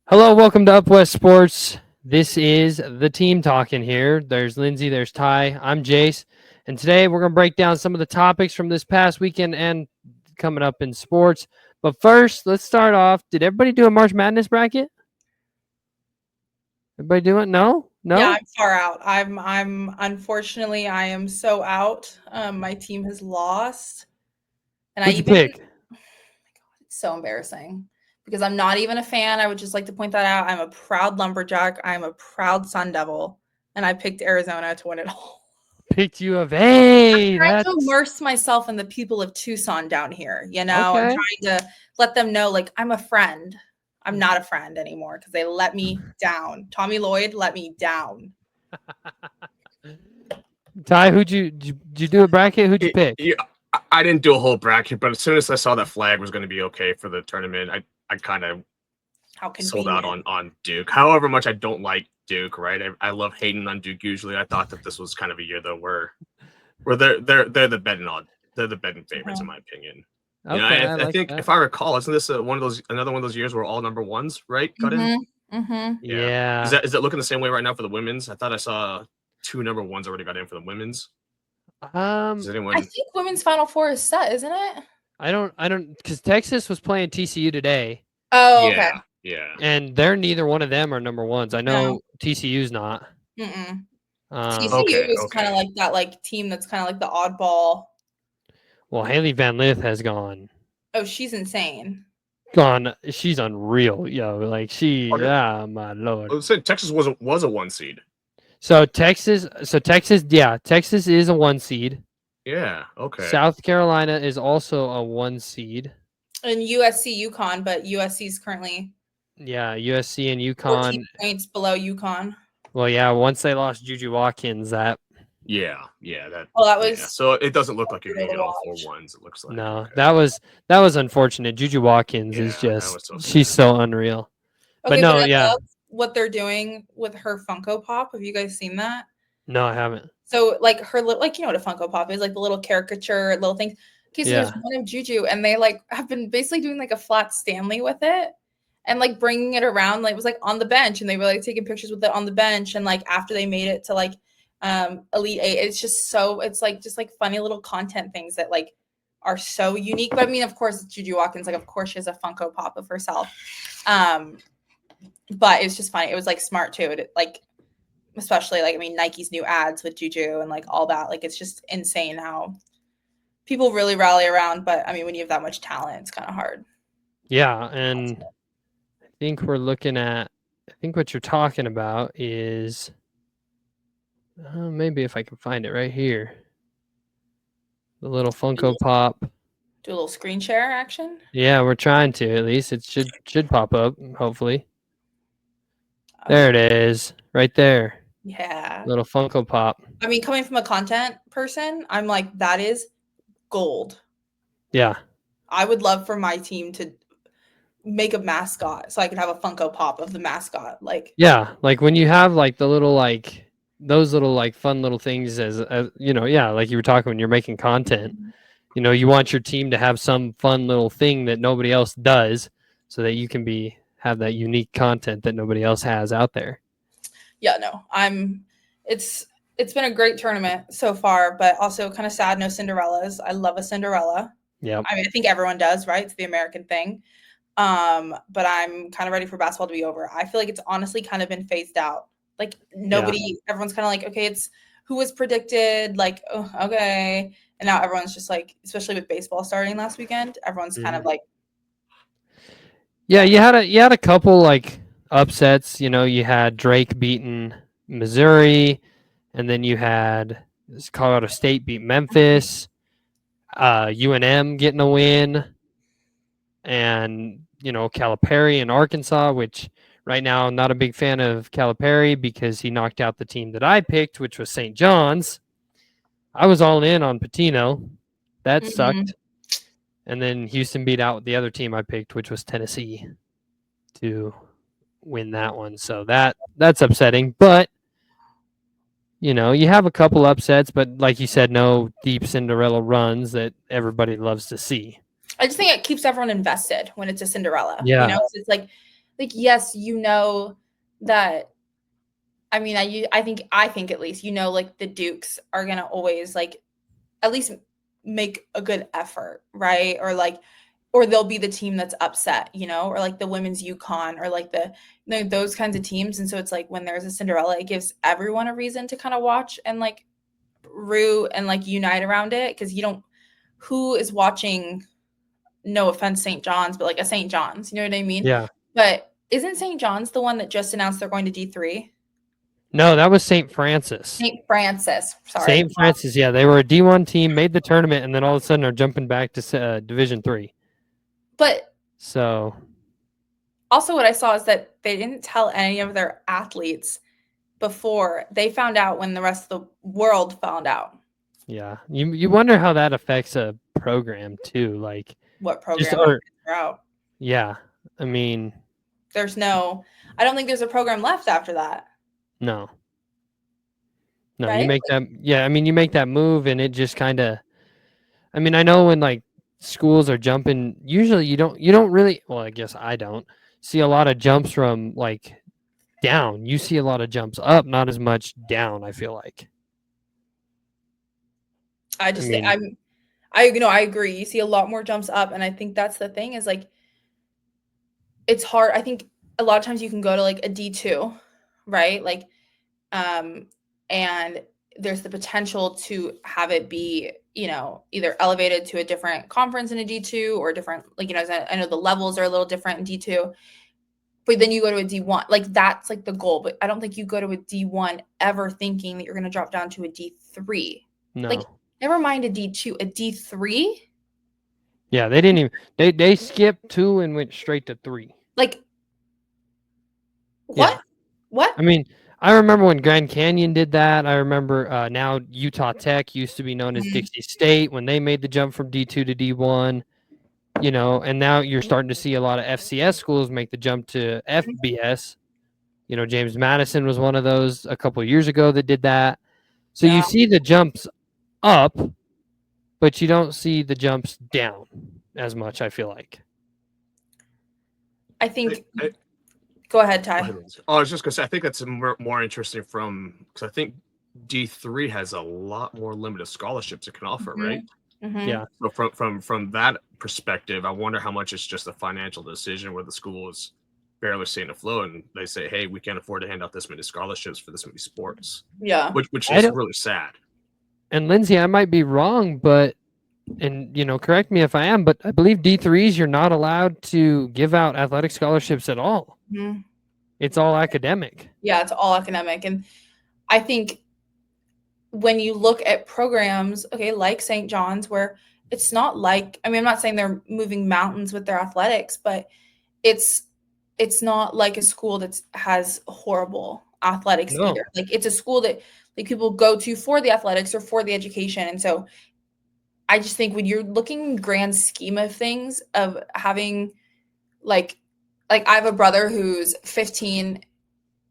Hello, welcome to UWS Sports. This is the team talking here. There's Lindsay, there's Ty, I'm Jace, and today we're going to break down some of the topics from this past weekend and coming up in sports. But first, let's start off. Did everybody do a March Madness bracket? Everybody do it? No? Yeah, No? I'm far out. I'm unfortunately I am so out. My team has lost. And I Who'd you even pick? it's so embarrassing because I'm not even a fan. I would just like to point that out. I'm a proud lumberjack. I'm a proud Sun Devil, and I picked Arizona to win it all. Picked U of A. Trying to That's immerse myself in the people of Tucson down here, I'm okay. trying to let them know like I'm a friend. I'm not a friend anymore because they let me down. Tommy Lloyd let me down. Ty, did you do a bracket? Who'd you pick? I didn't do a whole bracket, but as soon as I saw that flag was going to be okay for the tournament, I kind of sold out on Duke. However much I don't like Duke, right? I love hating on Duke. Usually, I thought that this was kind of a year though where they're the betting favorites in my opinion. Okay, I think if I recall, isn't this another one of those years where all number ones got in? Yeah. Is it looking the same way right now for the women's? I thought I saw 2 number ones already got in for the women's. I think women's Final Four is set, isn't it? I don't, because Texas was playing TCU today. Oh, okay. Yeah. And they're neither one of them are number ones. I know TCU's not. TCU is kind of like that team that's kind of like the oddball. Well, Haley Van Lith has gone. Oh, she's insane. She's unreal, yo. Like my lord. I would say Texas was a 1 seed. So Texas, Texas is a 1 seed. Yeah, okay. South Carolina is also a 1 seed. And USC UConn, but USC is currently USC and UConn 14 points below UConn. Well, yeah, once they lost Juju Watkins, that was so it doesn't look like you're gonna get all 4 ones. It looks like no, that was unfortunate. Juju Watkins is just she's so unreal. Okay, but I love what they're doing with her Funko Pop. Have you guys seen that? No, I haven't. So like her what a Funko Pop is, like the little caricature little things. Okay, so there's one of Juju, and they have been basically doing like a flat Stanley with it. And bringing it around, it was on the bench, and they were taking pictures with it on the bench. And after they made it to Elite Eight, it's just so just funny little content things that are so unique. But I mean, of course, Juju Watkins, of course, she has a Funko Pop of herself. But it's just funny. It was smart too. Especially Nike's new ads with Juju and all that. It's just insane how people really rally around. But I mean, when you have that much talent, it's kind of hard. Yeah, and I think we're looking at. I think what you're talking about is maybe if I can find it right here. The little Funko Pop. Do a little screen share action? Yeah, we're trying to. At least it should pop up, hopefully. There it is, right there. Yeah. Little Funko Pop. I mean, coming from a content person, I'm like, that is gold. Yeah. I would love for my team to make a mascot so I could have a Funko Pop of the mascot. Yeah, when you have the little those little fun little things as like you were talking when you're making content. You want your team to have some fun little thing that nobody else does so that you can have that unique content that nobody else has out there. Yeah, no. It's been a great tournament so far, but also kind of sad no Cinderellas. I love a Cinderella. Yeah. I mean, I think everyone does, right? It's the American thing. But I'm kind of ready for basketball to be over. I feel like it's honestly kind of been phased out. Everyone's kind of okay, it's who was predicted, oh, okay. And now everyone's just especially with baseball starting last weekend, everyone's kind of yeah, you had a couple upsets. You had Drake beating Missouri, and then you had Colorado State beat Memphis, UNM getting a win, and Calipari in Arkansas, which right now I'm not a big fan of Calipari because he knocked out the team that I picked, which was St. John's. I was all in on Patino. That sucked. And then Houston beat out the other team I picked, which was Tennessee, to win that one. So that's upsetting. But, you have a couple upsets, but like you said, no deep Cinderella runs that everybody loves to see. I just think it keeps everyone invested when it's a Cinderella. Yeah. It's like, yes, you know that. I mean, I think at least, you know, like the Dukes are gonna always like at least make a good effort, right? Or like, or they'll be the team that's upset, you know, or like the women's UConn or like those kinds of teams. And so it's like when there's a Cinderella, it gives everyone a reason to kind of watch and like root and like unite around it. Cause you don't, who is watching, no offense, St. John's, but like a St. John's, you know what I mean? Yeah. But isn't St. John's the one that just announced they're going to D3? No, that was St. Francis. St. Francis, sorry. St. Francis, yeah, they were a D1 team, made the tournament, and then all of a sudden are jumping back to Division 3. But so, also what I saw is that they didn't tell any of their athletes before. They found out when the rest of the world found out. Yeah, you wonder how that affects a program too, like what program are out. Yeah, I mean, I don't think there's a program left after that. No, right? You make that. Yeah, I mean, you make that move, and it just kind of. I mean, I know when like schools are jumping, usually you don't really. Well, I guess I don't see a lot of jumps from like down. You see a lot of jumps up, not as much down. I feel like. I agree. You see a lot more jumps up, and I think that's the thing is like it's hard. I think a lot of times you can go to like a D2, right? Like, and there's the potential to have it be, you know, either elevated to a different conference in a D2 or different, like, you know, I know the levels are a little different in D2, but then you go to a D1, like that's like the goal. But I don't think you go to a D1 ever thinking that you're going to drop down to a D3. No. Like, never mind a D2, a D3. Yeah, they didn't even, they skipped 2 and went straight to 3. Like, what? Yeah. What? I mean, I remember when Grand Canyon did that. I remember now Utah Tech used to be known as Dixie State when they made the jump from D2 to D1, you know, and now you're starting to see a lot of FCS schools make the jump to FBS. You know, James Madison was one of those a couple of years ago that did that. So you see the jumps up, but you don't see the jumps down as much, I feel like. I think go ahead, Ty. I was just going to say, I think that's more interesting because I think D3 has a lot more limited scholarships it can offer, right? Mm-hmm. Yeah. So from that perspective, I wonder how much it's just a financial decision where the school is barely seeing afloat and they say, hey, we can't afford to hand out this many scholarships for this many sports. Yeah. Which is really sad. And Lindsay, I might be wrong, but and you know, correct me if I am, but I believe D3s you're not allowed to give out athletic scholarships at all. Mm-hmm. It's all academic. Yeah, it's all academic. And I think when you look at programs, okay, like St. John's, where it's not like, I mean, I'm not saying they're moving mountains with their athletics, but it's not like a school that has horrible athletics either. Like it's a school that like people go to for the athletics or for the education. And so I just think when you're looking grand scheme of things of having like I have a brother who's 15.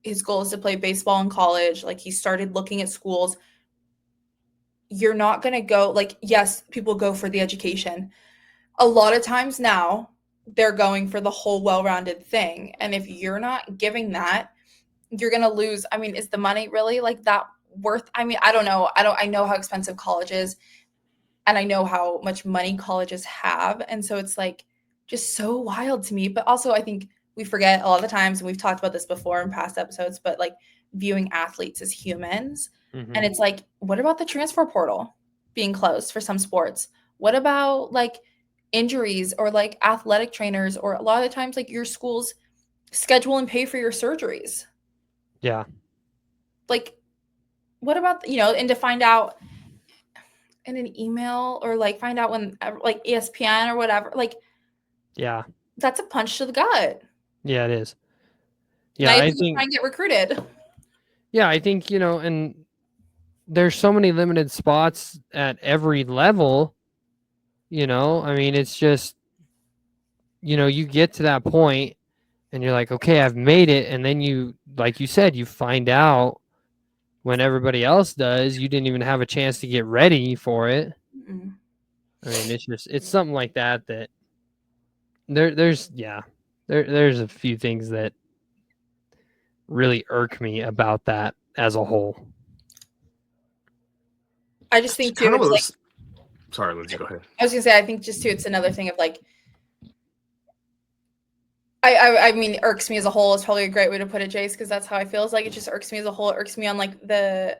His goal is to play baseball in college. Like he started looking at schools. You're not going to go like, yes, people go for the education. A lot of times now they're going for the whole well-rounded thing. And if you're not giving that, you're going to lose. I mean, is the money really like that worth? I mean, I don't know. I know how expensive college is and I know how much money colleges have. And so it's like just so wild to me. But also I think we forget a lot of the times, and we've talked about this before in past episodes, but like viewing athletes as humans. Mm-hmm. And it's like, what about the transfer portal being closed for some sports? What about like injuries or like athletic trainers, or a lot of the times like your schools schedule and pay for your surgeries? Yeah. Like, what about, you know, and to find out in an email or like find out when like ESPN or whatever, like, yeah, that's a punch to the gut. Yeah, it is. Yeah, I think try and get recruited. Yeah, I think, you know, and there's so many limited spots at every level, you know, I mean, it's just, you know, you get to that point and you're like, okay, I've made it. And then you, like you said, you find out when everybody else does, you didn't even have a chance to get ready for it. I mean, it's something like that there's, yeah. there's a few things that really irk me about that as a whole. I just think too, it's like, sorry, Lindsay, go ahead. I was gonna say, I think just too, it's another thing of like, I mean, irks me as a whole is probably a great way to put it, Jace, because that's how I feel. It's like it just irks me as a whole. It irks me on like the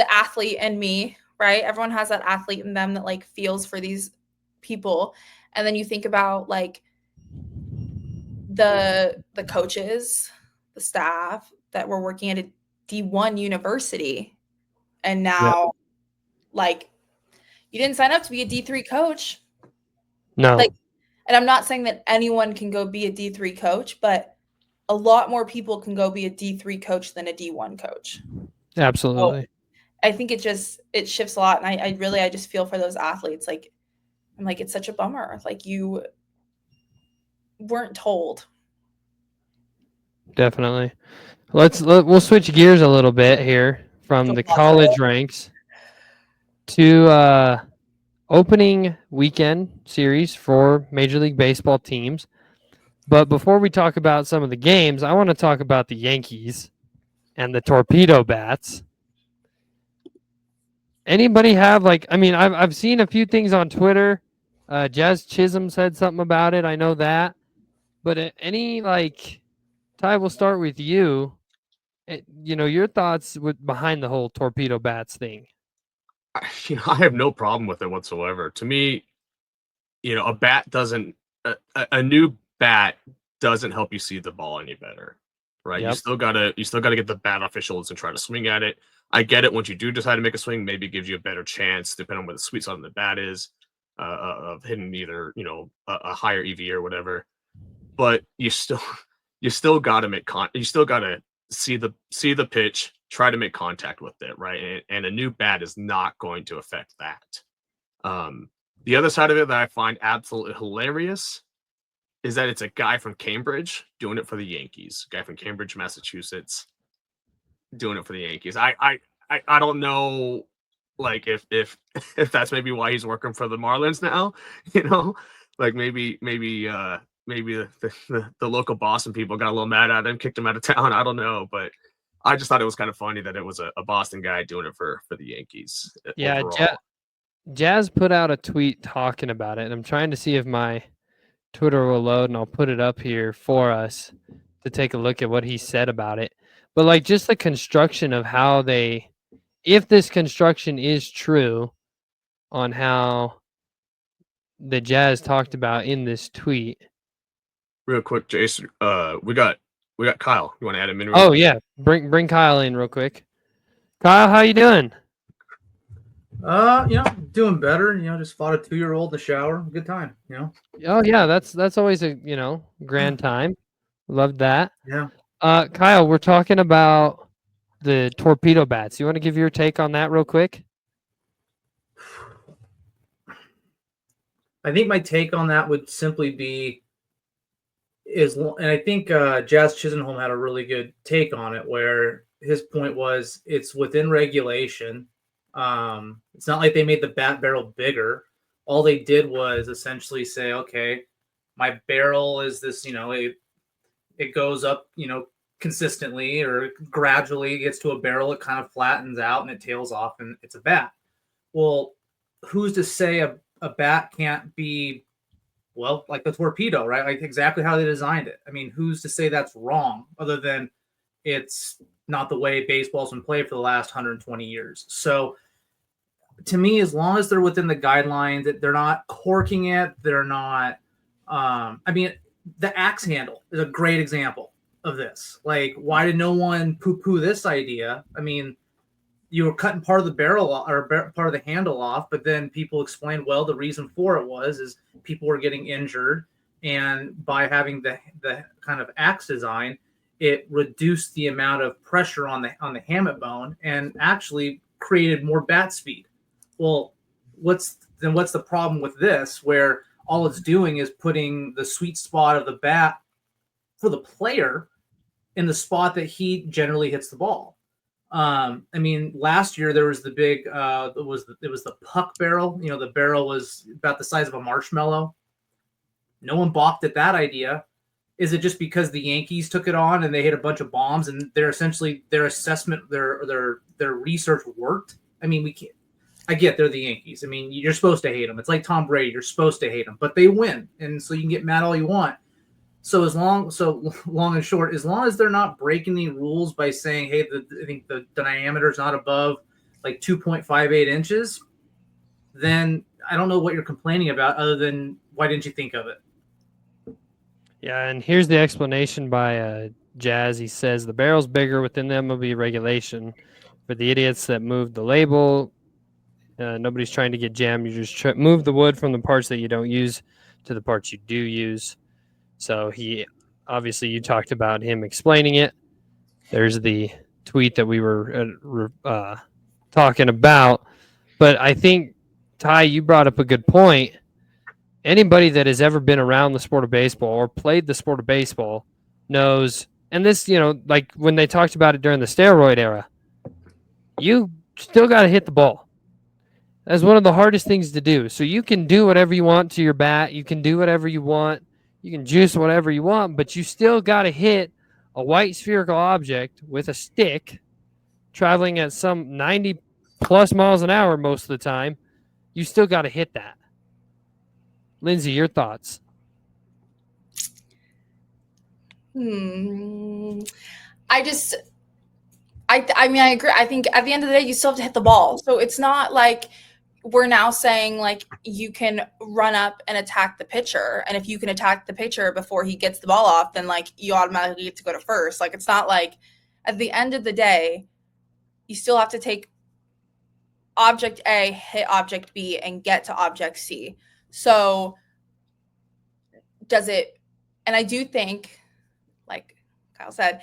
athlete and me, right? Everyone has that athlete in them that like feels for these people, and then you think about like the coaches, the staff that were working at a D1 university, and now like you didn't sign up to be a D3 coach. No. Like, and I'm not saying that anyone can go be a D3 coach, but a lot more people can go be a D3 coach than a D1 coach. Absolutely. So I think it shifts a lot. And I just feel for those athletes. Like, I'm like, it's such a bummer. Like, you weren't told. Definitely. We'll switch gears a little bit here from the college ranks to opening weekend series for Major League Baseball teams. But before we talk about some of the games, I want to talk about the Yankees and the torpedo bats. Anybody have I've seen a few things on Twitter. Jazz Chisholm said something about it. I know that. But Ty, we'll start with you. Your thoughts behind the whole torpedo bats thing. I have no problem with it whatsoever. To me, a bat doesn't a new bat doesn't help you see the ball any better, right? Yep. You still gotta get the bat officials and try to swing at it. I get it. Once you do decide to make a swing, maybe it gives you a better chance, depending on where the sweet spot on the bat is, of hitting either a higher EV or whatever. But you still got to make you still got to see the pitch, try to make contact with it, right? And a new bat is not going to affect that. The other side of it that I find absolutely hilarious is that it's a guy from Cambridge doing it for the Yankees. A guy from Cambridge, Massachusetts, doing it for the Yankees. I don't know, like if that's maybe why he's working for the Marlins now. Like maybe the local Boston people got a little mad at him, kicked him out of town. I don't know, but I just thought it was kind of funny that it was a Boston guy doing it for the Yankees. Yeah, overall. Jazz put out a tweet talking about it, and I'm trying to see if my Twitter will load, and I'll put it up here for us to take a look at what he said about it. But like just the construction of how if this construction is true on how the Jazz talked about in this tweet. Real quick, Jason, we got Kyle. You want to add a minute? Oh yeah, bring Kyle in real quick. Kyle, how you doing? Doing better. Just fought a 2-year-old in the shower. Good time. Oh yeah, that's always a grand time. Loved that. Yeah. Kyle, we're talking about the torpedo bats. You want to give your take on that real quick? I think my take on that would simply be and I think Jazz Chisholm had a really good take on it, where his point was it's within regulation. It's not like they made the bat barrel bigger. All they did was essentially say, okay, my barrel is this, it goes up, consistently or gradually gets to a barrel, it kind of flattens out and it tails off and it's a bat. Well, who's to say a bat can't be, well, like the torpedo, right? Like exactly how they designed it. I mean, who's to say that's wrong other than it's not the way baseball's been played for the last 120 years. So to me, as long as they're within the guidelines, that they're not corking it, they're not, the axe handle is a great example of this. Like, why did no one poo-poo this idea? I mean, you were cutting part of the barrel or part of the handle off, but then people explained, well, the reason for it is people were getting injured, and by having the kind of axe design, it reduced the amount of pressure on the hammock bone and actually created more bat speed. Well, what's the problem with this, where all it's doing is putting the sweet spot of the bat for the player in the spot that he generally hits the ball? Last year there was the big, it was the puck barrel. The barrel was about the size of a marshmallow. No one balked at that idea. Is it just because the Yankees took it on and they hit a bunch of bombs and their assessment, their research worked? I mean, we can't. I get they're the Yankees. I mean, you're supposed to hate them. It's like Tom Brady. You're supposed to hate them, but they win, and so you can get mad all you want. So long and short, as long as they're not breaking the rules by saying, hey, I think the diameter is not above like 2.58 inches, then I don't know what you're complaining about other than why didn't you think of it? Yeah, and here's the explanation by Jazz. He says the barrel's bigger within the MLB regulation. For the idiots that moved the label, nobody's trying to get jammed. You just move the wood from the parts that you don't use to the parts you do use. So obviously you talked about him explaining it. There's the tweet that we were talking about. But I think, Ty, you brought up a good point. Anybody that has ever been around the sport of baseball or played the sport of baseball knows, and this, like when they talked about it during the steroid era, you still got to hit the ball. That's one of the hardest things to do. So you can do whatever you want to your bat. You can do whatever you want. You can juice whatever you want, but you still got to hit a white spherical object with a stick traveling at some 90 plus miles an hour most of the time. You still got to hit that. Lindsay, your thoughts? I mean, I agree. I think at the end of the day, you still have to hit the ball. So it's not like we're now saying like you can run up and attack the pitcher. And if you can attack the pitcher before he gets the ball off, then like you automatically get to go to first. Like it's not like at the end of the day, you still have to take object A, hit object B, and get to object C. So does it, and I do think, like Kyle said,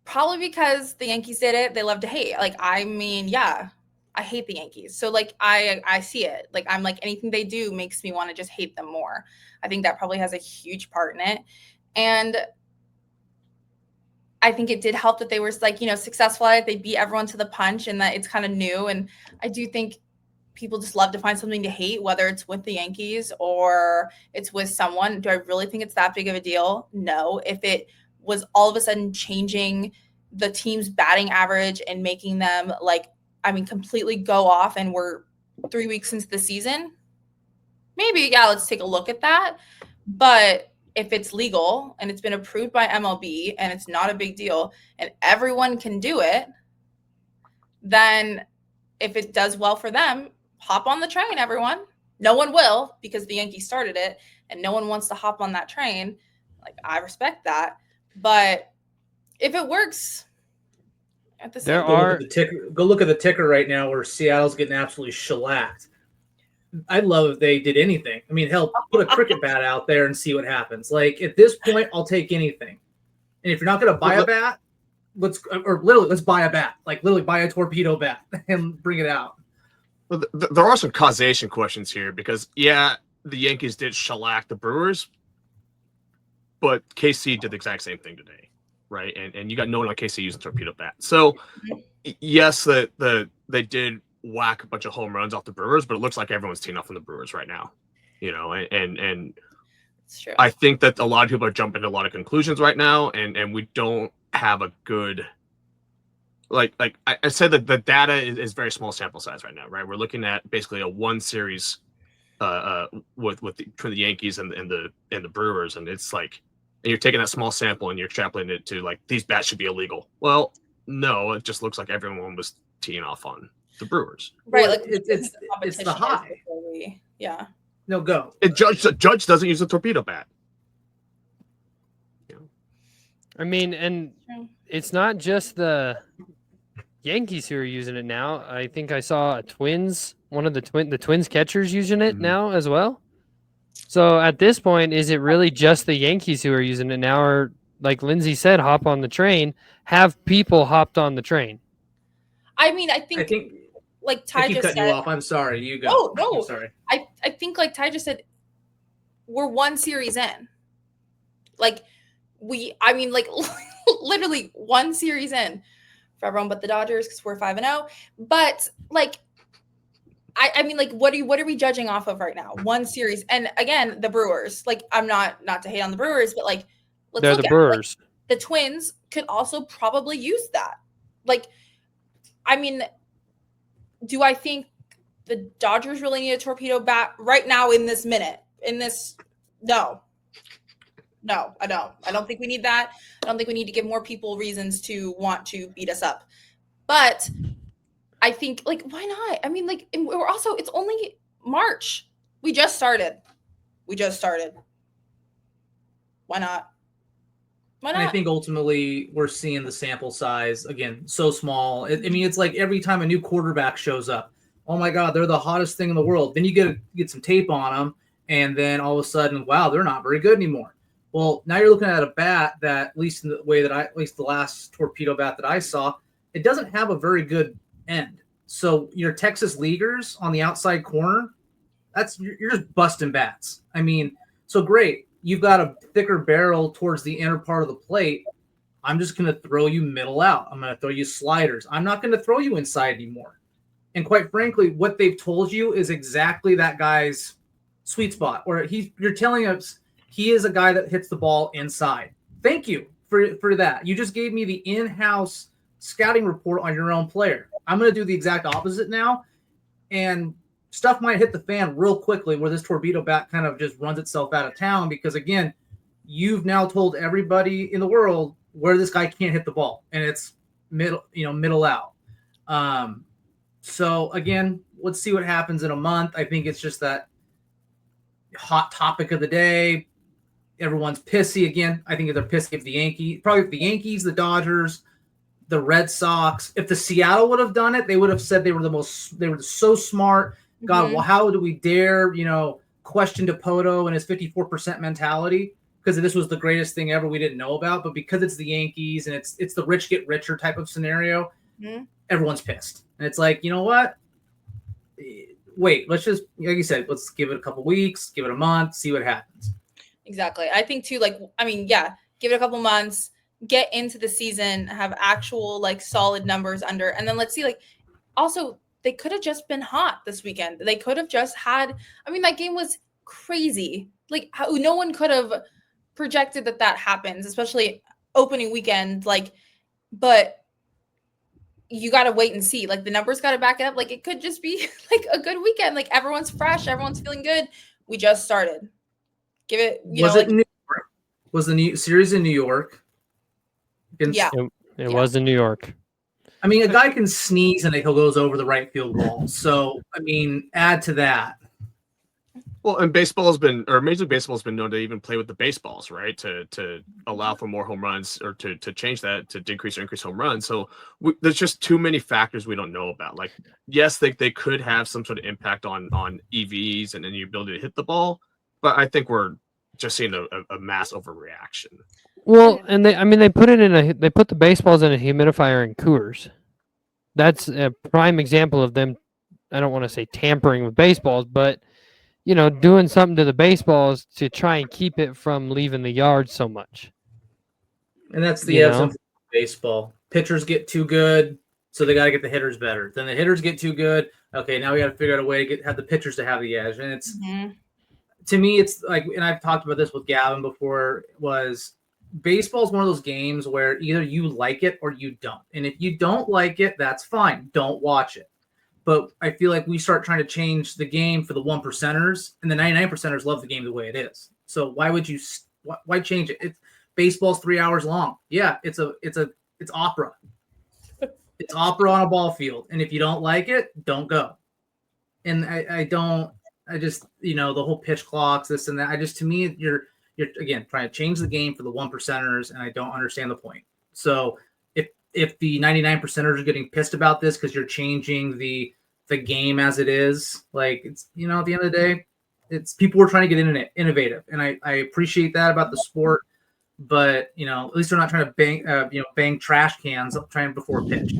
probably because the Yankees did it, they love to hate. Like, I mean, yeah, I hate the Yankees. So like I see it. Like I'm like anything they do makes me want to just hate them more. I think that probably has a huge part in it. And I think it did help that they were like, successful at it. They beat everyone to the punch and that it's kind of new. And I do think people just love to find something to hate, whether it's with the Yankees or it's with someone. Do I really think it's that big of a deal? No. If it was all of a sudden changing the team's batting average and making them completely go off and we're 3 weeks into the season, maybe, yeah, let's take a look at that. But if it's legal and it's been approved by MLB and it's not a big deal and everyone can do it, then if it does well for them, hop on the train, everyone. No one will because the Yankees started it and no one wants to hop on that train. Like, I respect that. But if it works, at the same go look at the ticker right now where Seattle's getting absolutely shellacked. I'd love if they did anything. I mean, hell, put a cricket bat out there and see what happens. Like, at this point, I'll take anything. And if you're not going to buy a bat, let's buy a bat. Like, literally buy a torpedo bat and bring it out. Well, there are some causation questions here because, yeah, the Yankees did shellac the Brewers, but KC did the exact same thing today, right? And you got no one on KC using torpedo bat. So, yes, they did whack a bunch of home runs off the Brewers, but it looks like everyone's teeing off from the Brewers right now, and it's true. I think that a lot of people are jumping to a lot of conclusions right now, and we don't have a good, like I said that the data is very small sample size right now, right? We're looking at basically a one series with between the Yankees and the Brewers, and it's like, and you're taking that small sample and you're extrapolating it to like these bats should be illegal. Well, no, it just looks like everyone was teeing off on the Brewers. Right, Well, like it's the high. Yeah. No, go. Judge doesn't use a torpedo bat. I mean, and it's not just the Yankees who are using it now. I think I saw one of the Twins catchers using it now as well. So at this point, is it really just the Yankees who are using it now, or like Lindsay said, hop on the train? Have people hopped on the train? I mean, I think like Ty keep just cutting said, you off. I'm sorry. You go. Oh, no. I'm sorry. I think like Ty just said, we're one series in. Like literally one series in for everyone but the Dodgers because we're 5-0. But like, I mean, like, what are we judging off of right now? One series, and again, the Brewers. Like, I'm not to hate on the Brewers, but like, They're the Brewers. The Twins could also probably use that. Like, I mean, do I think the Dodgers really need a torpedo bat right now in this minute? No, I don't. I don't think we need that. I don't think we need to give more people reasons to want to beat us up. But I think, like, why not? I mean, like, we're also, it's only March. We just started. Why not? And I think ultimately we're seeing the sample size, again, so small. I mean, it's like every time a new quarterback shows up, oh my God, they're the hottest thing in the world. Then you get some tape on them, and then all of a sudden, wow, they're not very good anymore. Well, now you're looking at a bat that, at least in the way that at least the last torpedo bat that I saw, it doesn't have a very good end. So your Texas leaguers on the outside corner, you're just busting bats. I mean, so great. You've got a thicker barrel towards the inner part of the plate. I'm just going to throw you middle out. I'm going to throw you sliders. I'm not going to throw you inside anymore. And quite frankly, what they've told you is exactly that guy's sweet spot. Or you're telling us he is a guy that hits the ball inside. Thank you for that. You just gave me the in-house scouting report on your own player. I'm going to do the exact opposite now. And stuff might hit the fan real quickly where this torpedo bat kind of just runs itself out of town because, again, you've now told everybody in the world where this guy can't hit the ball, and it's middle out. So, again, let's see what happens in a month. I think it's just that hot topic of the day. Everyone's pissy again. I think they're pissy if the Yankees, the Dodgers, the Red Sox. If the Seattle would have done it, they would have said they were so smart. God, well, how do we dare, question Dipoto and his 54% mentality? Because this was the greatest thing ever we didn't know about. But because it's the Yankees and it's the rich get richer type of scenario, everyone's pissed. And it's like, you know what? Wait, let's just, like you said, let's give it a couple weeks, give it a month, see what happens. Exactly. I think too, give it a couple months, get into the season, have actual solid numbers under, and then let's see, also, they could have just been hot this weekend. They could have just had, that game was crazy. No one could have projected that happens, especially opening weekend. But you got to wait and see. The numbers got to back it up. It could just be a good weekend. Everyone's fresh. Everyone's feeling good. We just started. Give it, Was it New York? Was the new series in New York? Yeah. It was in New York. A guy can sneeze and it goes over the right field wall. So, add to that. Well, and Major League Baseball has been known to even play with the baseballs, right? To allow for more home runs or to change that, to decrease or increase home runs. So there's just too many factors we don't know about. Yes, they could have some sort of impact on EVs and then your ability to hit the ball. But I think we're just seeing a mass overreaction. Well, and they put the baseballs in a humidifier in Coors. That's a prime example of them. I don't want to say tampering with baseballs, but doing something to the baseballs to try and keep it from leaving the yard so much. And that's the essence of baseball. Pitchers get too good, so they got to get the hitters better. Then the hitters get too good. Okay, now we got to figure out a way to have the pitchers to have the edge. And it's to me, it's and I've talked about this with Gavin before. Baseball is one of those games where either you like it or you don't. And if you don't like it, that's fine. Don't watch it. But I feel like we start trying to change the game for the 1%ers, and the 99%ers love the game the way it is. So why would you? Why change it? Baseball's 3 hours long. Yeah, it's opera. It's opera on a ball field, and if you don't like it, don't go. And I just the whole pitch clocks, this and that. To me, you're again trying to change the game for the 1%ers, and I don't understand the point. So if the 99%ers are getting pissed about this because you're changing the game as it is, it's at the end of the day, it's people are trying to get innovative, and I appreciate that about the sport. But at least they're not trying to bang trash cans trying before a pitch.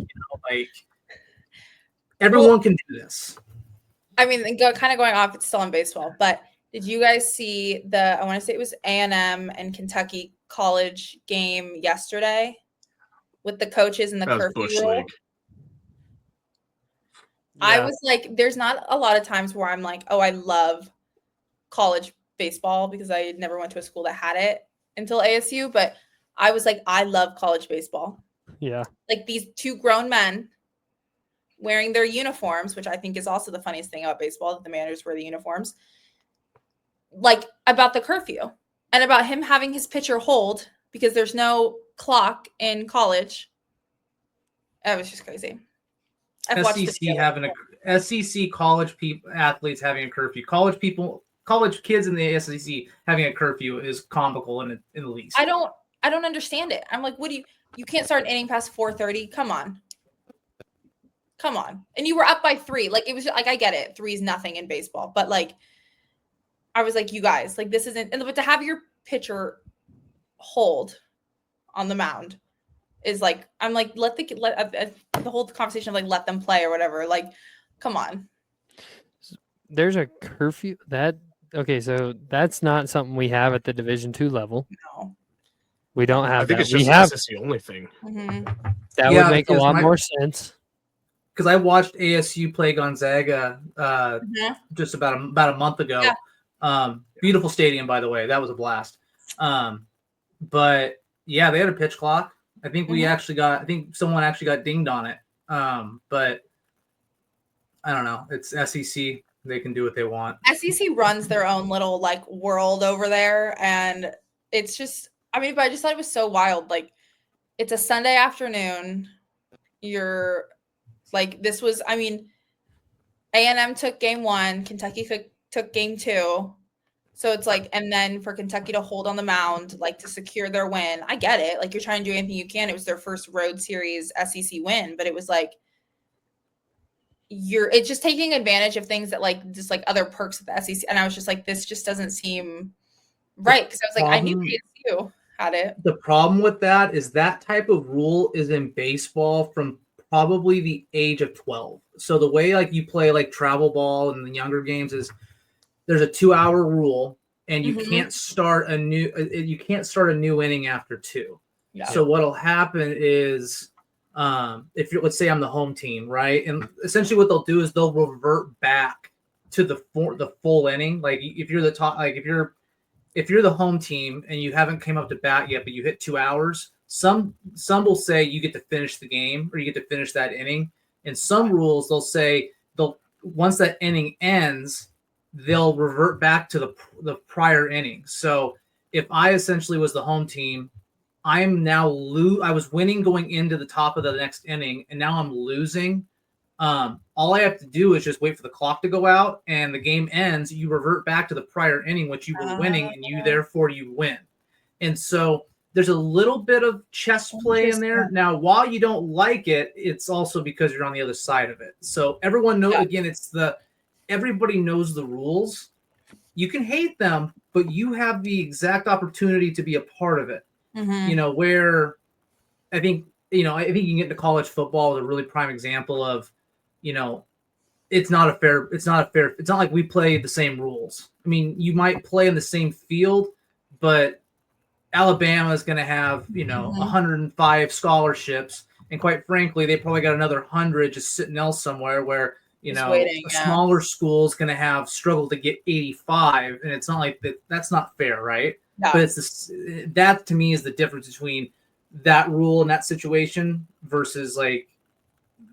Everyone can do this. Kind of going off, it's still on baseball, but did you guys see I want to say it was A&M and Kentucky college game yesterday with the coaches and the curfew rule? Yeah. I was there's not a lot of times where I'm oh, I love college baseball because I never went to a school that had it. until ASU, but I was like, I love college baseball. Yeah. Like these two grown men wearing their uniforms, which I think is also the funniest thing about baseball, that the managers wear the uniforms, like about the curfew and about him having his pitcher hold because there's no clock in college. That was just crazy. SEC college athletes having a curfew. College kids in the SEC having a curfew is comical in the least. I don't understand it. I'm like, what do you can't start an inning past 4:30? Come on. And you were up by 3. Like it was like, I get it. 3 is nothing in baseball, but like I was like, you guys, like this isn't, but to have your pitcher hold on the mound is like, I'm like, the whole conversation of like, let them play or whatever. Like, come on. There's a curfew okay. So that's not something we have at the Division II level. No, we don't have. I think that. it's just we have SEC only thing. Mm-hmm. That would make a lot more sense. Because I watched ASU play Gonzaga just about a month ago. Yeah. Beautiful stadium, by the way. That was a blast. But yeah, they had a pitch clock. I think someone actually got dinged on it. But I don't know. It's SEC. They can do what they want. SEC runs their own little like world over there. And it's just, but I just thought it was so wild. Like it's a Sunday afternoon. You're like, this was, A&M took game 1, Kentucky took game 2. So it's like, and then for Kentucky to hold on the mound, like to secure their win. I get it. Like you're trying to do anything you can. It was their first road series SEC win, but it was like, it's just taking advantage of things that like, just like other perks of the SEC. And I was just like, this just doesn't seem right. Cause I was like, I knew ASU had it. The problem with that is that type of rule is in baseball from probably the age of 12. So the way like you play like travel ball and the younger games is there's a 2-hour rule and you can't start a new inning after 2. Yeah. So what'll happen is if let's say I'm the home team, right? And essentially what they'll do is they'll revert back to the full inning. Like if you're the top, like if you're the home team and you haven't came up to bat yet, but you hit 2 hours, some will say you get to finish the game or you get to finish that inning. And some rules they'll say once that inning ends, they'll revert back to the prior inning. So if I essentially was the home team, I am now I was winning going into the top of the next inning, and now I'm losing. All I have to do is just wait for the clock to go out, and the game ends. You revert back to the prior inning, which you were winning, and you win. And so there's a little bit of chess play in there. Now, while you don't like it, it's also because you're on the other side of it. So everyone knows. Yeah. Again, everybody knows the rules. You can hate them, but you have the exact opportunity to be a part of it. Mm-hmm. Where I think you can get into college football with a really prime example of, it's not like we play the same rules. I mean, you might play in the same field, but Alabama is going to have, 105 scholarships. And quite frankly, they probably got another 100 just sitting else somewhere where, a smaller school is going to have struggled to get 85. And it's not like that's not fair, right? No. But that to me is the difference between that rule and that situation versus like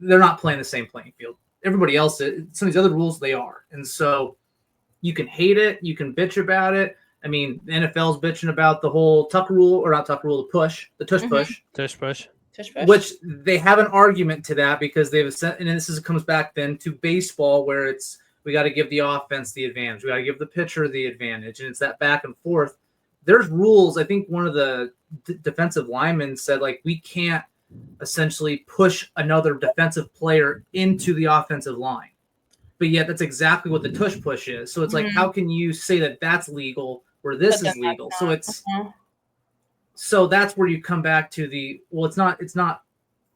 they're not playing the same playing field. Everybody else, some of these other rules, they are. And so you can hate it. You can bitch about it. I mean, the NFL's bitching about the whole tuck rule, or not tuck rule, the tush push. Tush push. Which they have an argument to that because and comes back then to baseball where we got to give the offense the advantage. We got to give the pitcher the advantage. And it's that back and forth. There's rules. I think one of the defensive linemen said, like, we can't essentially push another defensive player into the offensive line. But yet that's exactly what the tush push is. So it's like, how can you say that that's legal where this is legal? So so that's where you come back to it's not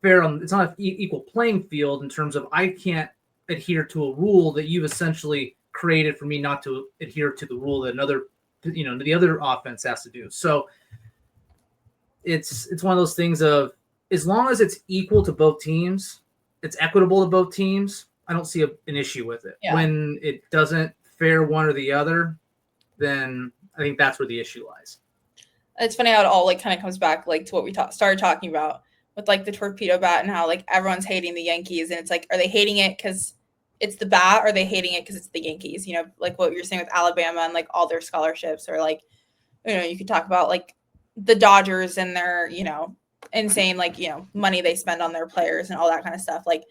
fair. It's not an equal playing field in terms of I can't adhere to a rule that you've essentially created for me not to adhere to the rule that the other offense has to do. So it's one of those things of, as long as it's equal to both teams, it's equitable to both teams, I don't see an issue with it. Yeah. When it doesn't fare one or the other, then I think that's where the issue lies. It's funny how it all like kind of comes back like to what we started talking about with like the torpedo bat and how like everyone's hating the Yankees, and it's like, are they hating it because it's the bat, or are they hating it because it's the Yankees? You know, like what you're saying with Alabama and like all their scholarships, or like, you know, you could talk about like the Dodgers and their, you know, insane like, you know, money they spend on their players and all that kind of stuff. Like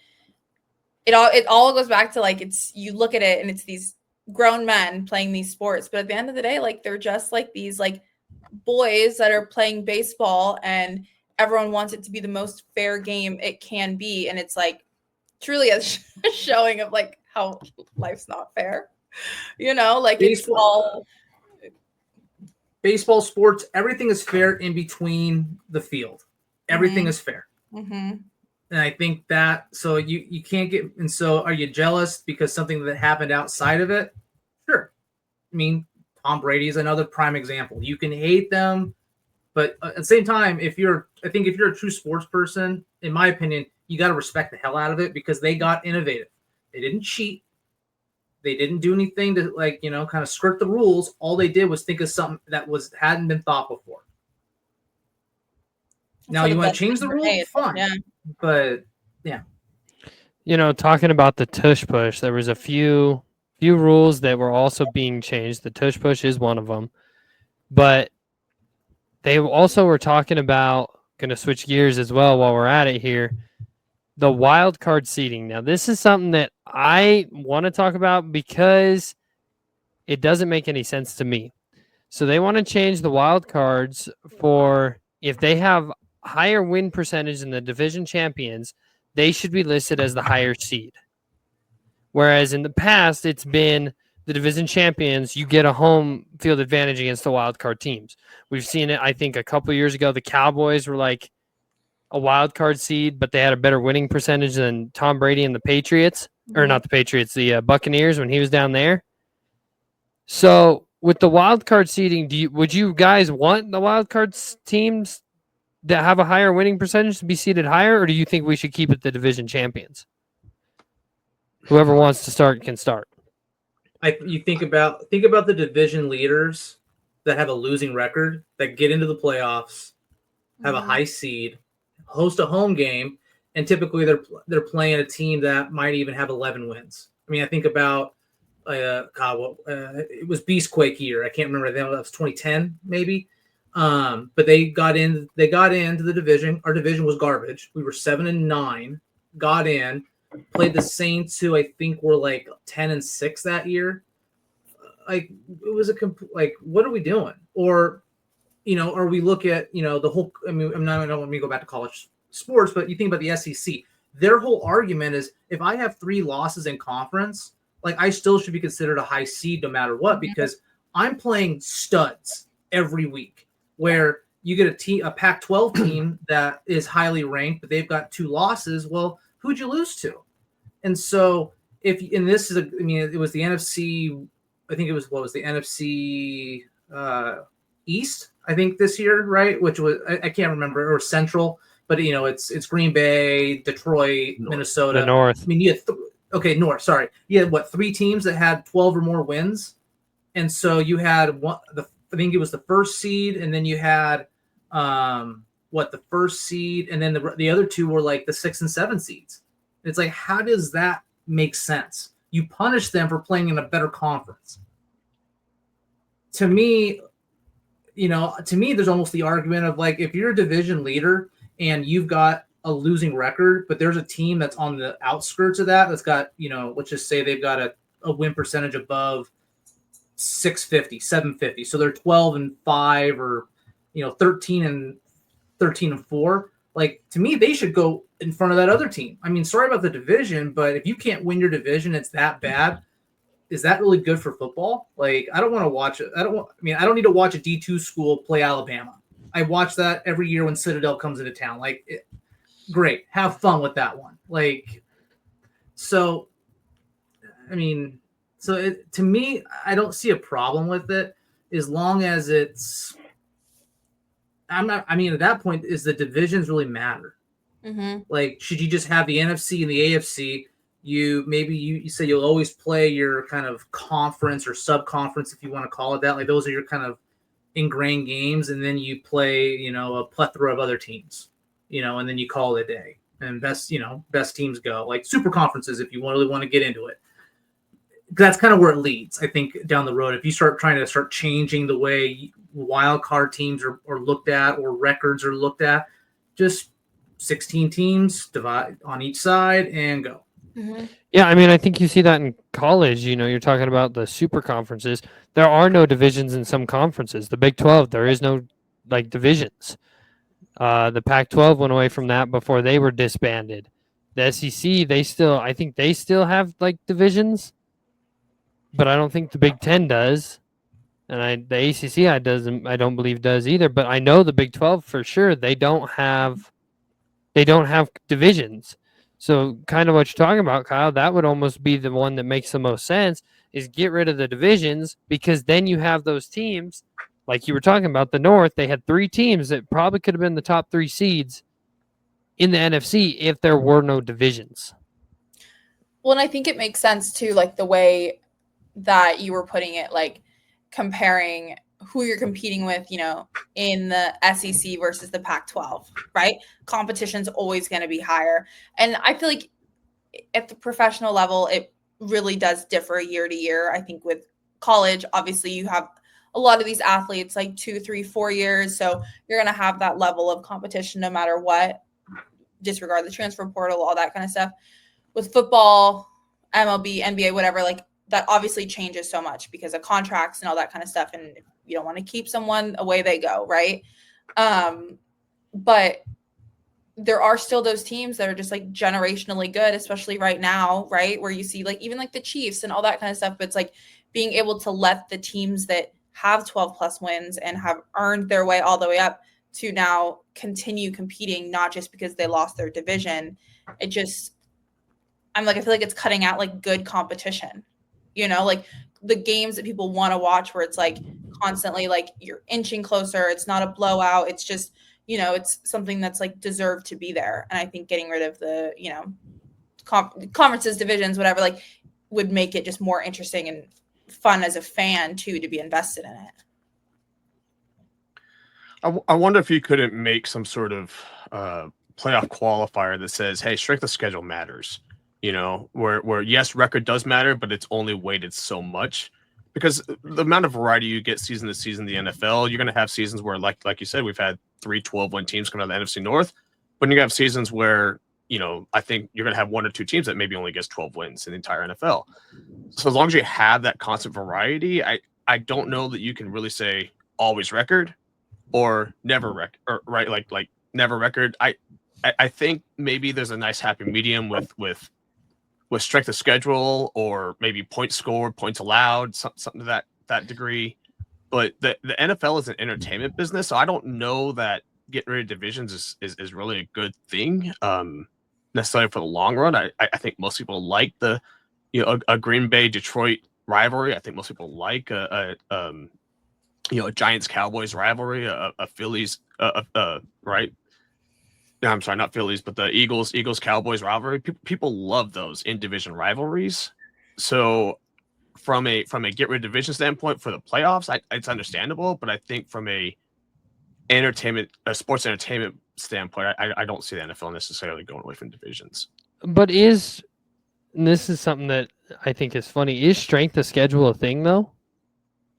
it all goes back to like, it's, you look at it and it's these grown men playing these sports, but at the end of the day, like they're just like these like boys that are playing baseball, and everyone wants it to be the most fair game it can be, and it's like truly a showing of like how life's not fair, you know, like baseball, sports, everything is fair in between the field. Everything is fair. And I think that, so you can't get, and so are you jealous because something that happened outside of it? Sure. I mean, Tom Brady is another prime example. You can hate them, but at the same time, I think if you're a true sports person, in my opinion, you got to respect the hell out of it because they got innovative. They didn't cheat. They didn't do anything to like, you know, kind of skirt the rules. All they did was think of something that hadn't been thought before. Now you want to change the rules? Fine. Yeah. But yeah. You know, talking about the tush push, there was a few rules that were also being changed. The tush push is one of them. But they also were talking about, going to switch gears as well while we're at it here, the wild card seating. Now, this is something that I want to talk about because it doesn't make any sense to me. So they want to change the wild cards for if they have higher win percentage than the division champions, they should be listed as the higher seed. Whereas in the past, it's been the division champions, you get a home field advantage against the wild card teams. We've seen it, I think, a couple years ago. The Cowboys were like a wild card seed, but they had a better winning percentage than Tom Brady and the Patriots, or not the Patriots, the Buccaneers when he was down there. So with the wild card seeding, would you guys want the wild card teams that have a higher winning percentage to be seated higher, or do you think we should keep it the division champions? Whoever wants to start can start. You think about the division leaders that have a losing record that get into the playoffs, have a high seed, host a home game, and typically they're playing a team that might even have 11 wins. I mean, I think about it was Beastquake year. I can't remember. That was 2010 maybe. But they got into the division. Our division was garbage. We were 7-9. Got in, played the Saints, who I think were like 10-6 that year. Like it was like, what are we doing? Or, you know, or we look at, you know, the whole. I mean, I don't want me to go back to college sports, but you think about the SEC. Their whole argument is if I have 3 losses in conference, like I still should be considered a high seed no matter what because I'm playing studs every week. Where you get a Pac-12 team that is highly ranked, but they've got 2 losses. Well, who'd you lose to? And so it was the NFC. I think it was the NFC East. I think this year, right? Which was I can't remember, or Central, but you know it's Green Bay, Detroit, Minnesota, the North. I mean, you had North. Sorry, you had 3 teams that had 12 or more wins, and so you had I think it was the first seed, and then you had the first seed, and then the other 2 were like the 6 and 7 seeds. It's like, how does that make sense? You punish them for playing in a better conference. To me, there's almost the argument of like, if you're a division leader and you've got a losing record, but there's a team that's on the outskirts of that's got, you know, let's just say they've got a win percentage above 650, 750. So they're 12-5 or, you know, 13-4. Like, to me, they should go in front of that other team. I mean, sorry about the division, but if you can't win your division, it's that bad. Is that really good for football? Like, I don't want to watch it. I don't need to watch a D2 school play Alabama. I watch that every year when Citadel comes into town. Like, great. Have fun with that one. Like, so, I mean, so to me, I don't see a problem with it as long as it's. At that point, is the divisions really matter? Like, should you just have the NFC and the AFC? You say you'll always play your kind of conference or sub-conference, if you want to call it that. Like, those are your kind of ingrained games, and then you play, a plethora of other teams, and then you call it a day. And best teams go, like super conferences if you really want to get into it. That's kind of where it leads, I think, down the road. If you start changing the way wild card teams are looked at or records are looked at, just 16 teams divide on each side and go. Mm-hmm. Yeah, I mean, I think you see that in college. You're talking about the super conferences. There are no divisions in some conferences. The Big 12, there is no divisions. The Pac-12 went away from that before they were disbanded. The SEC, I think they still have divisions, but I don't think the Big 10 does, and the ACC I don't believe does either. But I know the Big 12 for sure. They don't have divisions. So kind of what you're talking about, Kyle, that would almost be the one that makes the most sense, is get rid of the divisions, because then you have those teams like you were talking about. The North, they had 3 teams that probably could have been the top 3 seeds in the NFC if there were no divisions. Well, and I think it makes sense too, like the way that you were putting it, like comparing who you're competing with, in the SEC versus the Pac-12, right? Competition's always going to be higher. And I feel like at the professional level, it really does differ year to year. I think with college, obviously you have a lot of these athletes like 2, 3, 4 years. So you're going to have that level of competition no matter what, disregard the transfer portal, all that kind of stuff. With football, MLB, NBA, whatever, like that obviously changes so much because of contracts and all that kind of stuff. And if you don't want to keep someone, away they go, right? But there are still those teams that are just like generationally good, especially right now, right? Where you see like even like the Chiefs and all that kind of stuff. But it's like being able to let the teams that have 12 plus wins and have earned their way all the way up to now continue competing, not just because they lost their division. I feel like it's cutting out like good competition, like the games that people want to watch where it's like constantly like you're inching closer. It's not a blowout. It's just, it's something that's like deserved to be there. And I think getting rid of the, conferences, divisions, whatever, like would make it just more interesting and fun as a fan too, to be invested in it. I wonder if you couldn't make some sort of playoff qualifier that says, hey, strength of schedule matters. Where yes, record does matter, but it's only weighted so much, because the amount of variety you get season to season in the NFL, you're going to have seasons where, like you said, we've had 3 12-win teams coming out of the NFC North, but you're going to have seasons where, I think you're going to have 1 or 2 teams that maybe only gets 12 wins in the entire NFL. So as long as you have that constant variety, I don't know that you can really say always record or never record, or right, like never record. I think maybe there's a nice happy medium with strength of schedule, or maybe points scored, points allowed, something to that degree. But the NFL is an entertainment business, so I don't know that getting rid of divisions is really a good thing, necessarily for the long run. I think most people like the a Green Bay Detroit rivalry. I think most people like a Giants Cowboys rivalry, a Phillies right. No, I'm sorry, not Phillies, but the Eagles Cowboys rivalry. People love those in division rivalries. So from a get rid of division standpoint for the playoffs, it's understandable. But I think from a sports entertainment standpoint, I don't see the NFL necessarily going away from divisions. But this is something that I think is funny. Is strength of schedule a thing though?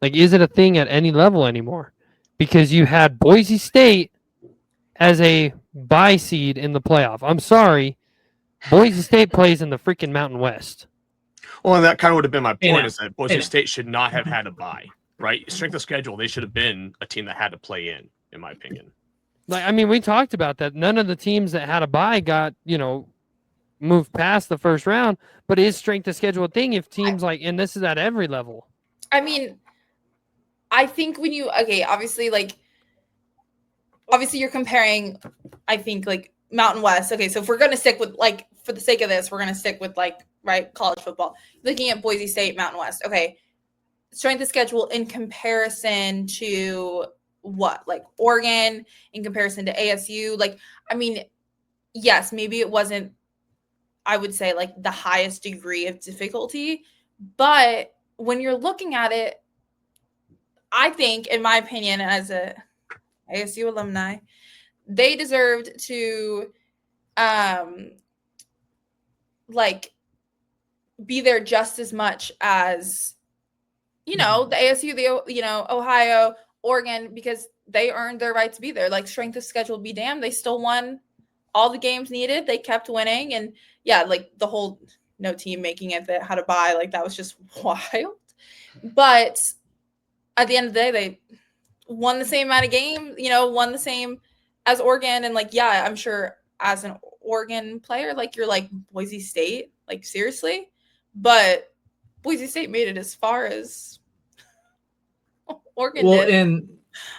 Like, is it a thing at any level anymore? Because you had Boise State as a bye seed in the playoff. I'm sorry, Boise State plays in the freaking Mountain West. Well, and that kind of would have been my point, is that Boise State should not have had a bye, right? Strength of schedule, they should have been a team that had to play in my opinion. Like, I mean, we talked about that. None of the teams that had a bye got, moved past the first round. But is strength of schedule a thing if teams and this is at every level? I mean, I think obviously you're comparing, I think, like Mountain West. Okay, so if we're going to stick with, like, for the sake of this, we're going to stick with, like, right, college football. Looking at Boise State, Mountain West. Okay, strength of schedule in comparison to what? Like Oregon, in comparison to ASU. Like, I mean, yes, maybe it wasn't, I would say, like, the highest degree of difficulty. But when you're looking at it, I think, in my opinion, as a ASU alumni, they deserved to like be there just as much as, you know, the ASU, the, you know, Ohio, Oregon, because they earned their right to be there. Like, strength of schedule be damned, they still won all the games needed. They kept winning. And yeah, like the whole no team making it that had to buy, like that was just wild. But at the end of the day, they won the same amount of games, you know, won the same as Oregon. And like, yeah, I'm sure as an Oregon player, like you're like Boise State, like seriously. But Boise State made it as far as Oregon did.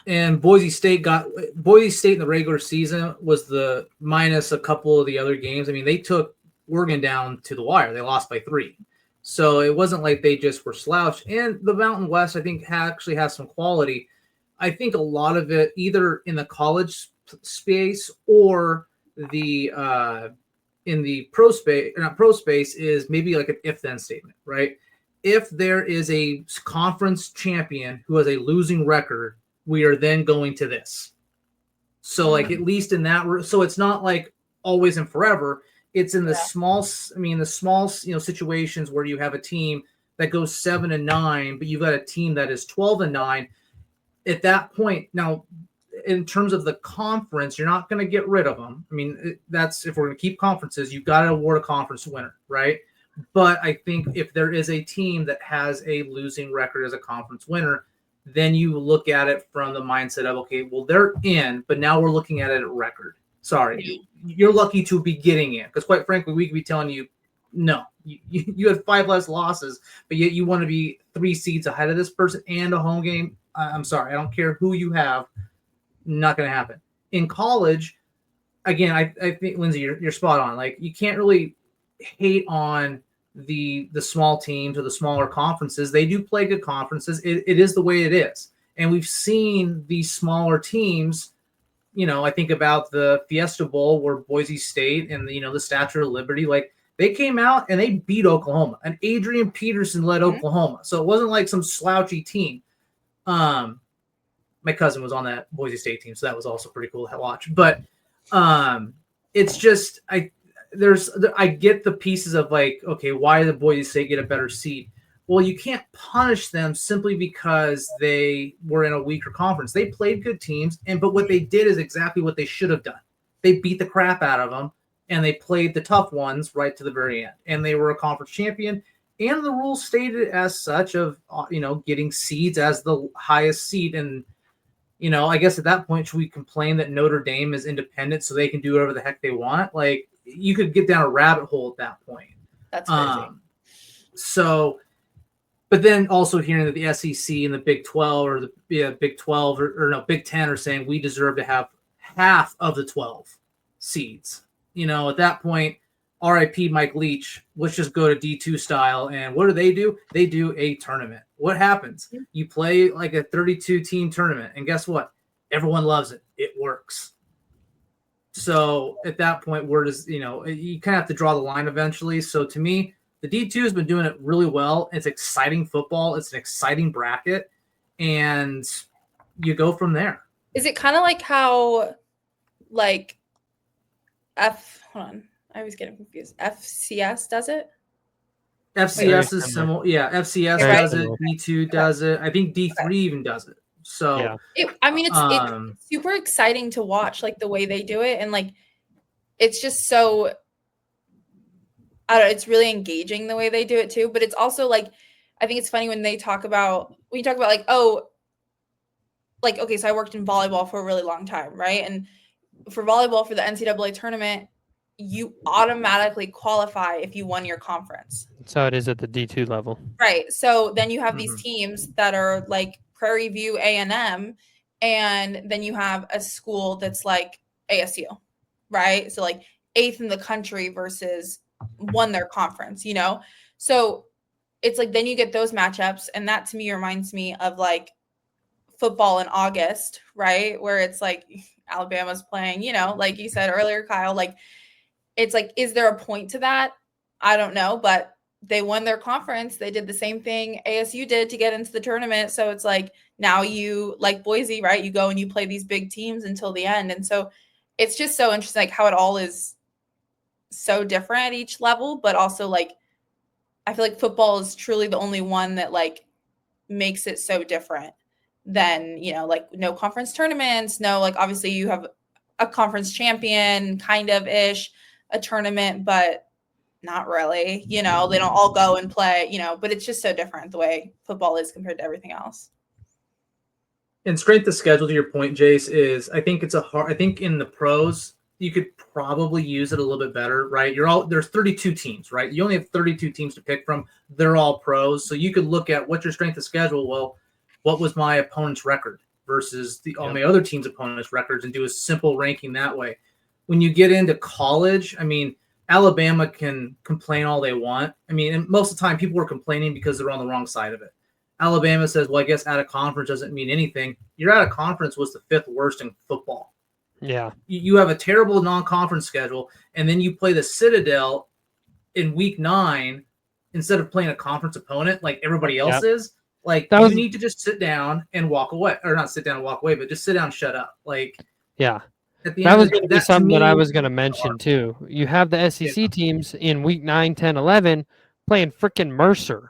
And Boise State in the regular season was the minus a couple of the other games. I mean, they took Oregon down to the wire. They lost by 3. So it wasn't like they just were slouched. And the Mountain West, I think, actually has some quality. I think a lot of it either in the college space or the in the pro space is maybe like an if-then statement, right? If there is a conference champion who has a losing record, we are then going to this. So like at least in that, so it's not like always and forever. It's in the small situations where you have a team that goes 7-9, but you've got a team that is 12-9. At that point, now in terms of the conference, you're not going to get rid of them. I mean, that's if we're going to keep conferences, you've got to award a conference winner, right? But I think if there is a team that has a losing record as a conference winner, then you look at it from the mindset of, okay, well, they're in, but now we're looking at it at record. Sorry, you're lucky to be getting in, because quite frankly, we could be telling you, no, you had 5 less losses, but yet you want to be 3 seeds ahead of this person and a home game. I'm sorry, I don't care who you have, not going to happen. In college, again, I think, Lindsay, you're spot on. Like, you can't really hate on the small teams or the smaller conferences. They do play good conferences. It is the way it is. And we've seen these smaller teams, you know, I think about the Fiesta Bowl where Boise State and the Statue of Liberty, like they came out and they beat Oklahoma, and Adrian Peterson led Oklahoma. So it wasn't like some slouchy team. My cousin was on that Boise State team, so that was also pretty cool to watch. But it's just, I get the pieces of like, okay, why did Boise State get a better seed? Well, you can't punish them simply because they were in a weaker conference. They played good teams, but what they did is exactly what they should have done. They beat the crap out of them, and they played the tough ones right to the very end. And they were a conference champion, and the rules stated as such of, getting seeds as the highest seed. And, I guess at that point, should we complain that Notre Dame is independent so they can do whatever the heck they want? Like, you could get down a rabbit hole at that point. That's crazy. But then also hearing that the SEC and the Big 12 or the Big 12 or Big 10 are saying we deserve to have half of the 12 seeds. At that point, RIP Mike Leach, let's just go to D2 style. And what do? They do a tournament. What happens? You play like a 32-team tournament. And guess what? Everyone loves it. It works. So at that point, you kind of have to draw the line eventually. So to me, the D2 has been doing it really well. It's exciting football. It's an exciting bracket. And you go from there. Is it kind of like how, like, hold on. I always get confused. FCS does it? FCS is similar. Yeah, FCS does it. D2 does it. I think D3 even does it. So, it's super exciting to watch, like, the way they do it. And, like, it's just so... it's really engaging the way they do it too, but it's also like, I think it's funny when you talk about like, oh, like, okay, so I worked in volleyball for a really long time, right? And for volleyball, for the NCAA tournament, you automatically qualify if you won your conference. So it is at the D2 level. Right. So then you have these teams that are like Prairie View A&M, and then you have a school that's like ASU, right? So like 8th in the country versus won their conference, So it's like, then you get those matchups. And that to me reminds me of like football in August, right? Where it's like Alabama's playing, like you said earlier, Kyle, like, it's like, is there a point to that? I don't know. But they won their conference. They did the same thing ASU did to get into the tournament. So it's like now you, like Boise, right? You go and you play these big teams until the end. And so it's just so interesting, like how it all is so different at each level, but also like I feel like football is truly the only one that like makes it so different than, you know, like no conference tournaments, no, like obviously you have a conference champion kind of ish, a tournament, but not really, you know, they don't all go and play, you know, but it's just so different the way football is compared to everything else. And strength of schedule, to your point, Jace, is I think it's I think in the pros, you could probably use it a little bit better, right? There's 32 teams, right? You only have 32 teams to pick from. They're all pros. So you could look at what's your strength of schedule. Well, what was my opponent's record versus all my other team's opponent's records, and do a simple ranking that way. When you get into college, I mean, Alabama can complain all they want. I mean, and most of the time people are complaining because they're on the wrong side of it. Alabama says, well, I guess out of conference doesn't mean anything. Your out of conference was the 5th worst in football. Yeah. You have a terrible non-conference schedule, and then you play the Citadel in week 9 instead of playing a conference opponent like everybody else is. Like, you need to just sit down and walk away. Or not sit down and walk away, but just sit down and shut up. Like, yeah. At the that end was of going to be something that I was going to mention, too. You have the SEC teams in week 9, 10, 11 playing freaking Mercer.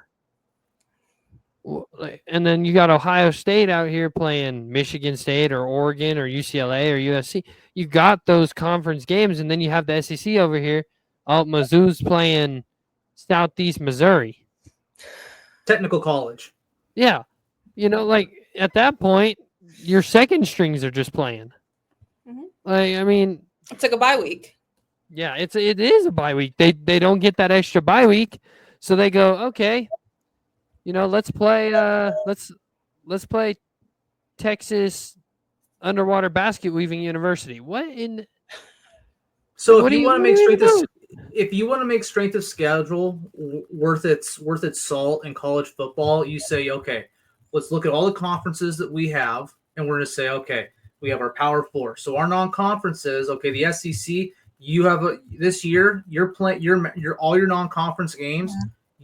And then you got Ohio State out here playing Michigan State or Oregon or UCLA or USC. You got those conference games, and then you have the SEC over here. Oh, Mizzou's playing Southeast Missouri. Technical college. Yeah. You know, like at that point, your second strings are just playing. Mm-hmm. Like, I mean, it's like a bye week. Yeah, it is a bye week. They don't get that extra bye week, so they go, okay, you know, let's play Texas Underwater Basket Weaving University. What in? So if you want to make strength of schedule worth its salt in college football, you say, okay, let's look at all the conferences that we have, and we're going to say, okay, we have our Power Four. So our non-conferences, okay, the SEC, you have this year, you're playing your all your non-conference games.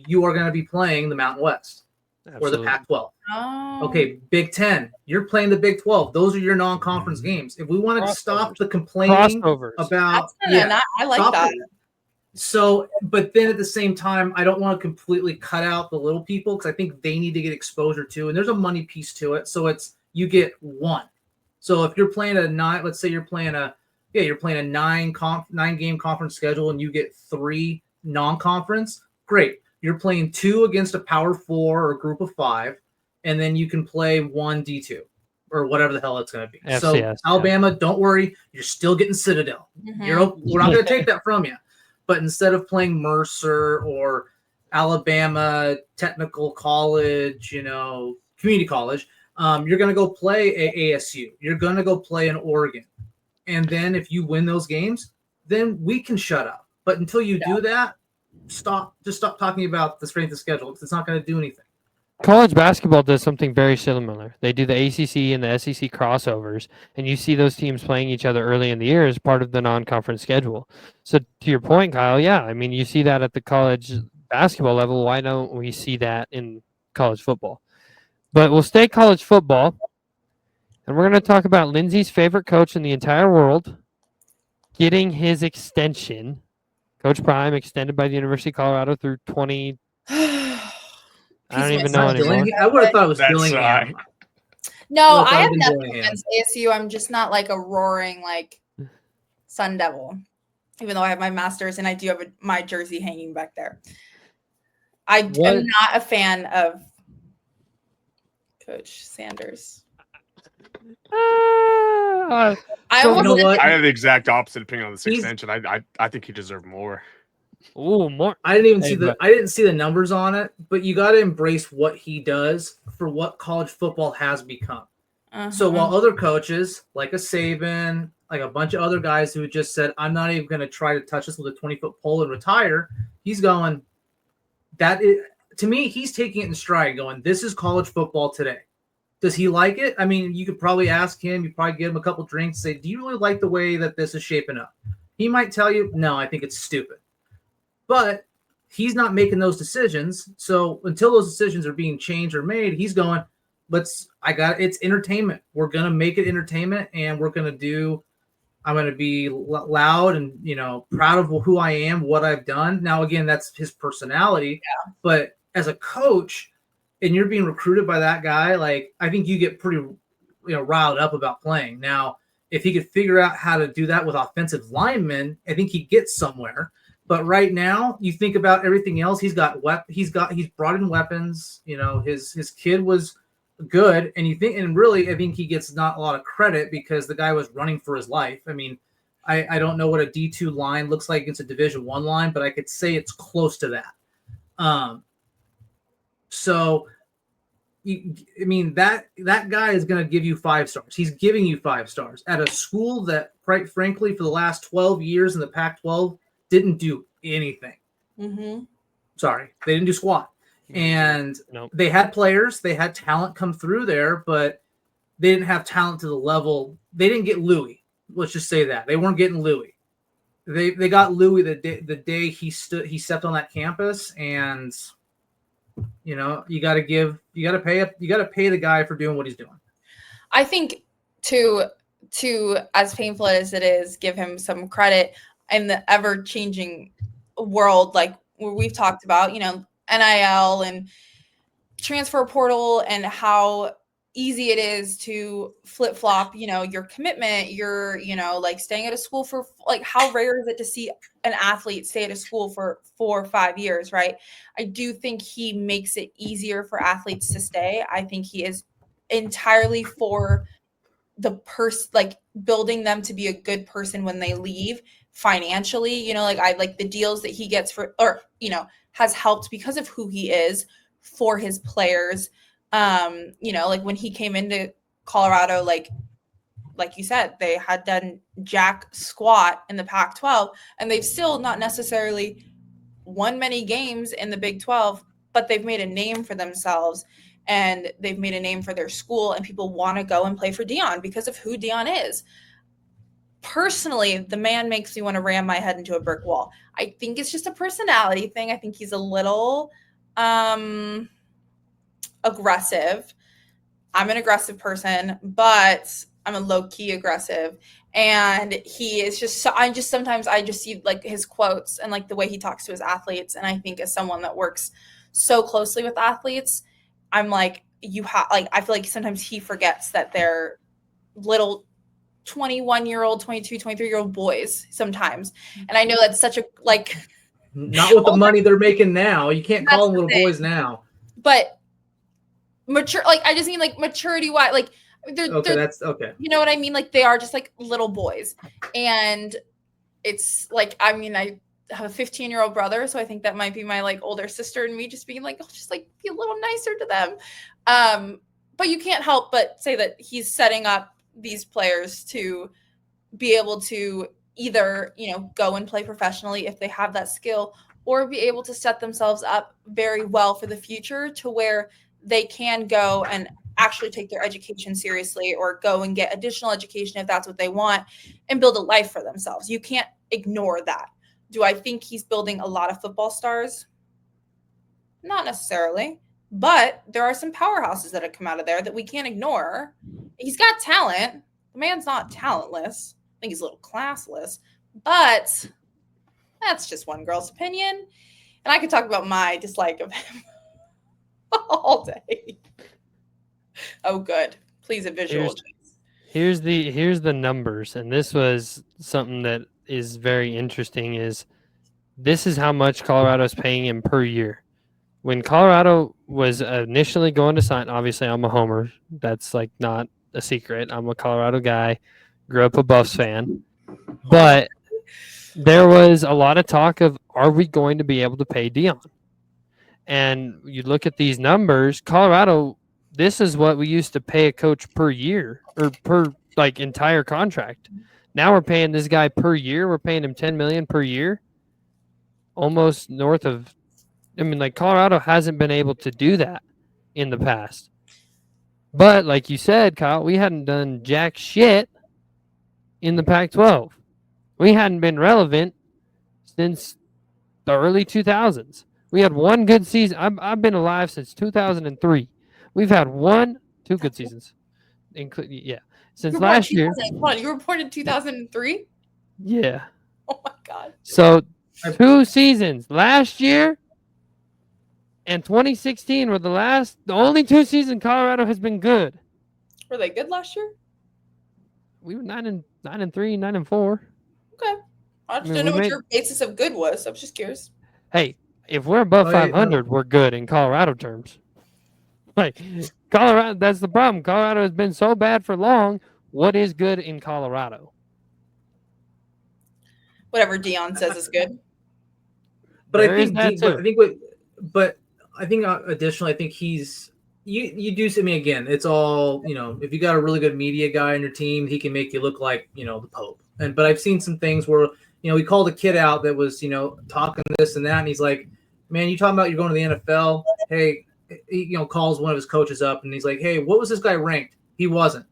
You are going to be playing the Mountain West. Absolutely. Or the Pac-12. Oh. Okay, Big Ten. You're playing the Big 12. Those are your non-conference games. If we want to stop the complaining about, I like that. So, but then at the same time, I don't want to completely cut out the little people because I think they need to get exposure too, and there's a money piece to it. So you get one. So if you're playing let's say you're playing a 9-game conference schedule and you get 3 non-conference, great. You're playing 2 against a Power 4 or a group of 5, and then you can play 1 D2 or whatever the hell it's going to be. FCS, so Alabama, don't worry, you're still getting Citadel. Mm-hmm. We're not going to take that from you. But instead of playing Mercer or Alabama Technical College, community college, you're going to go play ASU. You're going to go play in Oregon. And then if you win those games, then we can shut up. But until you do that, stop talking about the strength of schedule. It's not going to do anything. College basketball does something very similar. They do the ACC and the SEC crossovers, and you see those teams playing each other early in the year as part of the non-conference schedule. So to your point, Kyle, yeah, I mean, you see that at the college basketball level. Why don't we see that in college football? But we'll stay college football, and we're going to talk about Lindsay's favorite coach in the entire world getting his extension. Coach Prime extended by the University of Colorado through 20. I don't even know anymore. I would have thought it was Dillingham. No, I have nothing against ASU. I'm just not like a roaring like Sun Devil, even though I have my master's and I do have my jersey hanging back there. I am not a fan of Coach Sanders. I have the exact opposite opinion on this extension. I think he deserved more. Oh, more! I didn't see the numbers on it, but you got to embrace what he does for what college football has become. So while other coaches like a Saban, like a bunch of other guys who just said, "I'm not even going to try to touch this with a 20-foot pole and retire," he's going. To me, he's taking it in stride, going, "This is college football today." Does he like it? I mean, you could probably ask him. You probably give him a couple drinks. Say, "Do you really like the way that this is shaping up?" He might tell you, "No, I think it's stupid." But He's not making those decisions. So until those decisions are being changed or made, he's going, it's entertainment. We're going to make it entertainment, and I'm going to be loud and, proud of who I am, what I've done. Now, again, that's his personality, but as a coach and you're being recruited by that guy, like, I think you get pretty, riled up about playing. Now, if he could figure out how to do that with offensive linemen, I think he gets somewhere. But right now, you think about everything else. He's brought in weapons. His kid was good, and really, I think he gets not a lot of credit because the guy was running for his life. I mean, I don't know what a D2 line looks like against a Division I line, but I could say it's close to that. So, that guy is going to give you 5 stars. He's giving you 5 stars at a school that, quite frankly, for the last 12 years in the Pac-12 didn't do anything. Mm-hmm. Sorry, they didn't do squat. And They had players, they had talent come through there, but they didn't have talent to the level. They didn't get Louis. Let's just say that. They weren't getting Louis. They got Louis the day he stepped on that campus, and you got to pay the guy for doing what he's doing. I think to as painful as it is, give him some credit in the ever-changing world, like where we've talked about, NIL and transfer portal and how easy it is to flip-flop, your commitment, your, like staying at a school for, like, how rare is it to see an athlete stay at a school for 4 or 5 years, right? I do think he makes it easier for athletes to stay. I think he is entirely for the person, like building them to be a good person when they leave financially, like I like the deals that he gets has helped because of who he is for his players. Like when he came into Colorado, like you said, they had done jack squat in the Pac-12, and they've still not necessarily won many games in the Big 12, but they've made a name for themselves and they've made a name for their school, and people want to go and play for Deion because of who Deion is. Personally, the man makes me want to ram my head into a brick wall. I think it's just a personality thing. I think he's a little aggressive. I'm an aggressive person, but I'm a low-key aggressive. And he is just so, sometimes I just see like his quotes and like the way he talks to his athletes. And I think as someone that works so closely with athletes, I'm like, I feel like sometimes he forgets that they're little 21-year-old, 22, 23-year-old boys sometimes. And I know that's such a, like, not with the money they're making now. You can't call them little boys now. But mature, like, I just mean like maturity wise, like they're that's okay. You know what I mean? Like they are just like little boys. And it's like, I mean, I have a 15-year-old brother, so I think that might be my like older sister and me just being like, oh, just like be a little nicer to them. But you can't help but say that he's setting up these players to be able to either, go and play professionally if they have that skill, or be able to set themselves up very well for the future to where they can go and actually take their education seriously, or go and get additional education if that's what they want, and build a life for themselves. You can't ignore that. Do I think he's building a lot of football stars? Not necessarily, but there are some powerhouses that have come out of there that we can't ignore. He's got talent. The man's not talentless. I think he's a little classless, but that's just one girl's opinion. And I could talk about my dislike of him all day. Oh, good. Please a visual. Here's the numbers, and this was something that is very interesting. Is this is how much Colorado's paying him per year? When Colorado was initially going to sign, obviously I'm a homer. That's like not a secret. I'm a Colorado guy. Grew up a Buffs fan, but there was a lot of talk of, are we going to be able to pay Deion? And you look at these numbers, Colorado, this is what we used to pay a coach per year or per like entire contract. Now we're paying this guy per year. We're paying him $10 million per year, almost north of. I mean, like Colorado hasn't been able to do that in the past. But like you said, Kyle, we hadn't done jack shit in the Pac-12. We hadn't been relevant since the early 2000s. We had one good season. I've been alive since 2003. We've had two good seasons. Since last year. You were born in 2003? Yeah. Oh my God. So 2 seasons. Last year and 2016 were the only 2 seasons Colorado has been good. Were they good last year? We were 9-3, 9-4. Okay. I just didn't know what your basis of good was. I'm just curious. Hey, if we're above 500, we're good in Colorado terms. Like, Colorado, that's the problem. Colorado has been so bad for long. What is good in Colorado? Whatever Dion says is good. But I think additionally, I think he's you do. I mean, again, it's all, if you got a really good media guy on your team, he can make you look like, the Pope. But I've seen some things where, we called a kid out that was, talking this and that, and he's like, man, you talking about you're going to the NFL? Hey, he, calls one of his coaches up and he's like, hey, what was this guy ranked? He wasn't.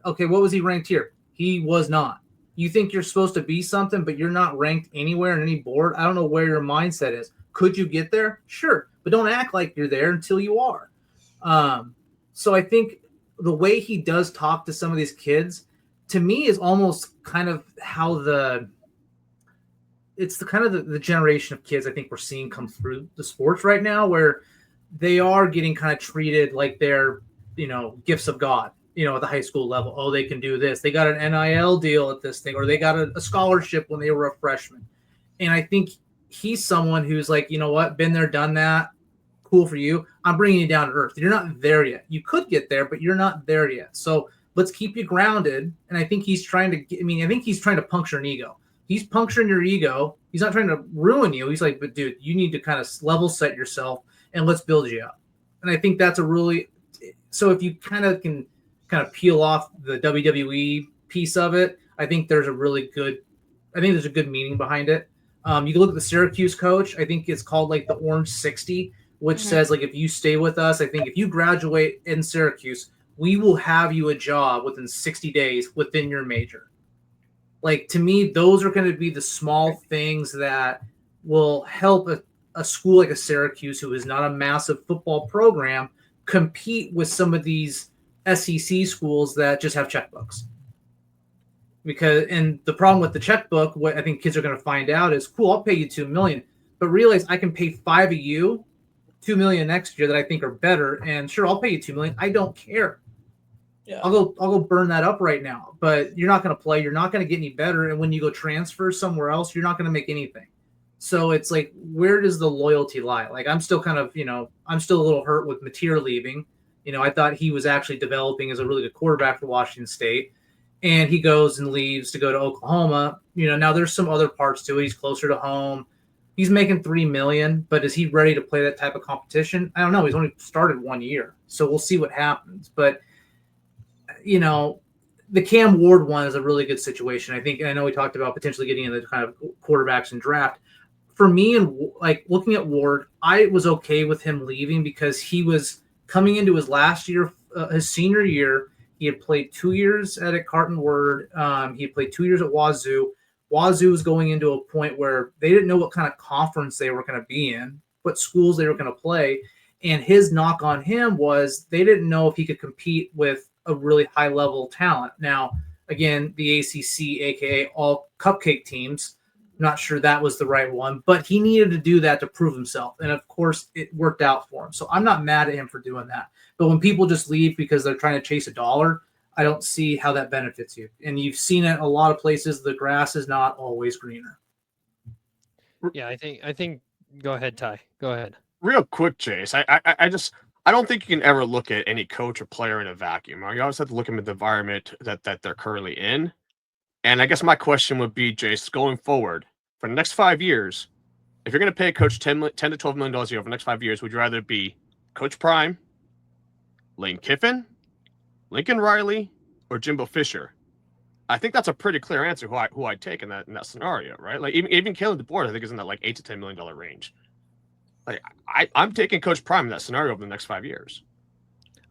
Okay, what was he ranked here? He was not. You think you're supposed to be something, but you're not ranked anywhere in any board? I don't know where your mindset is. Could you get there? Sure, but don't act like you're there until you are. So I think the way he does talk to some of these kids, to me, is almost kind of how the generation of kids I think we're seeing come through the sports right now, where they are getting kind of treated like they're, gifts of God, at the high school level. Oh, they can do this. They got an NIL deal at this thing, or they got a scholarship when they were a freshman. And I think he's someone who's like, you know what, been there, done that. Cool for you. I'm bringing you down to earth. You're not there yet. You could get there, but you're not there yet. So let's keep you grounded. And I think he's trying to puncture an ego. He's puncturing your ego. He's not trying to ruin you. He's like, but dude, you need to kind of level set yourself and let's build you up. And I think that's so if you kind of can peel off the WWE piece of it, I think there's a good meaning behind it. You can look at the Syracuse coach. I think it's called like the Orange 60, which says like, if you stay with us, I think if you graduate in Syracuse, we will have you a job within 60 days within your major. Like, to me, those are going to be the small things that will help a school like a Syracuse, who is not a massive football program, compete with some of these SEC schools that just have checkbooks. And the problem with the checkbook, what I think kids are going to find out is, cool, I'll pay you $2 million, but realize I can pay 5 of you $2 million next year that I think are better. And sure, I'll pay you $2 million. I don't care. Yeah. I'll go burn that up right now, but you're not going to play. You're not going to get any better. And when you go transfer somewhere else, you're not going to make anything. So it's like, where does the loyalty lie? Like, I'm still kind of, I'm still a little hurt with Mateer leaving. I thought he was actually developing as a really good quarterback for Washington State. And he goes and leaves to go to Oklahoma. Now there's some other parts to it. He's closer to home. He's making $3 million, but is he ready to play that type of competition? I don't know. He's only started 1 year, so we'll see what happens. But the Cam Ward one is a really good situation, I think. And I know we talked about potentially getting into kind of quarterbacks and draft. For me, and like looking at Ward, I was okay with him leaving because he was coming into his last year, his senior year. He had played 2 years at Carton Word. He had played 2 years at Wazoo. Wazoo was going into a point where they didn't know what kind of conference they were going to be in, what schools they were going to play. And his knock on him was they didn't know if he could compete with a really high-level talent. Now, again, the ACC, a.k.a. all cupcake teams, not sure that was the right one, but he needed to do that to prove himself. And, of course, it worked out for him. So I'm not mad at him for doing that. But when people just leave because they're trying to chase $1, I don't see how that benefits you. And you've seen it a lot of places. The grass is not always greener. Yeah, I think. Go ahead, Ty. Go ahead. Real quick, Jace. I don't think you can ever look at any coach or player in a vacuum. You always have to look at the environment that they're currently in. And I guess my question would be, Jace, going forward for the next 5 years, if you're going to pay a coach $10 to $12 million a year over the next 5 years, would you rather be Coach Prime, Lane Kiffin, Lincoln Riley, or Jimbo Fisher? I think that's a pretty clear answer who I'd take in that scenario, right? Like even Kalen DeBoer, I think is in that like $8 to $10 million range. Like I'm taking Coach Prime in that scenario over the next 5 years.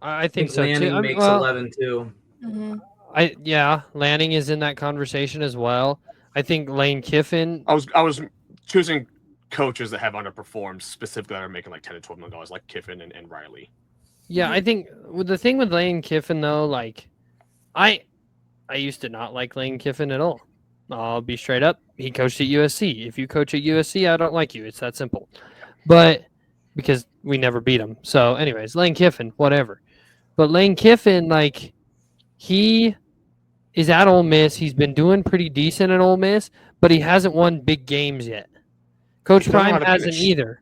I think so Lanning too. makes 11 too. Mm-hmm. Lanning is in that conversation as well. I think Lane Kiffin. I was choosing coaches that have underperformed specifically that are making like $10 to $12 million, like Kiffin and Riley. Yeah, I think the thing with Lane Kiffin though, like I used to not like Lane Kiffin at all. I'll be straight up. He coached at USC. If you coach at USC, I don't like you. It's that simple. But because we never beat him. So, anyways, Lane Kiffin, whatever. But Lane Kiffin, like, he is at Ole Miss. He's been doing pretty decent at Ole Miss, but he hasn't won big games yet. Coach Prime hasn't either.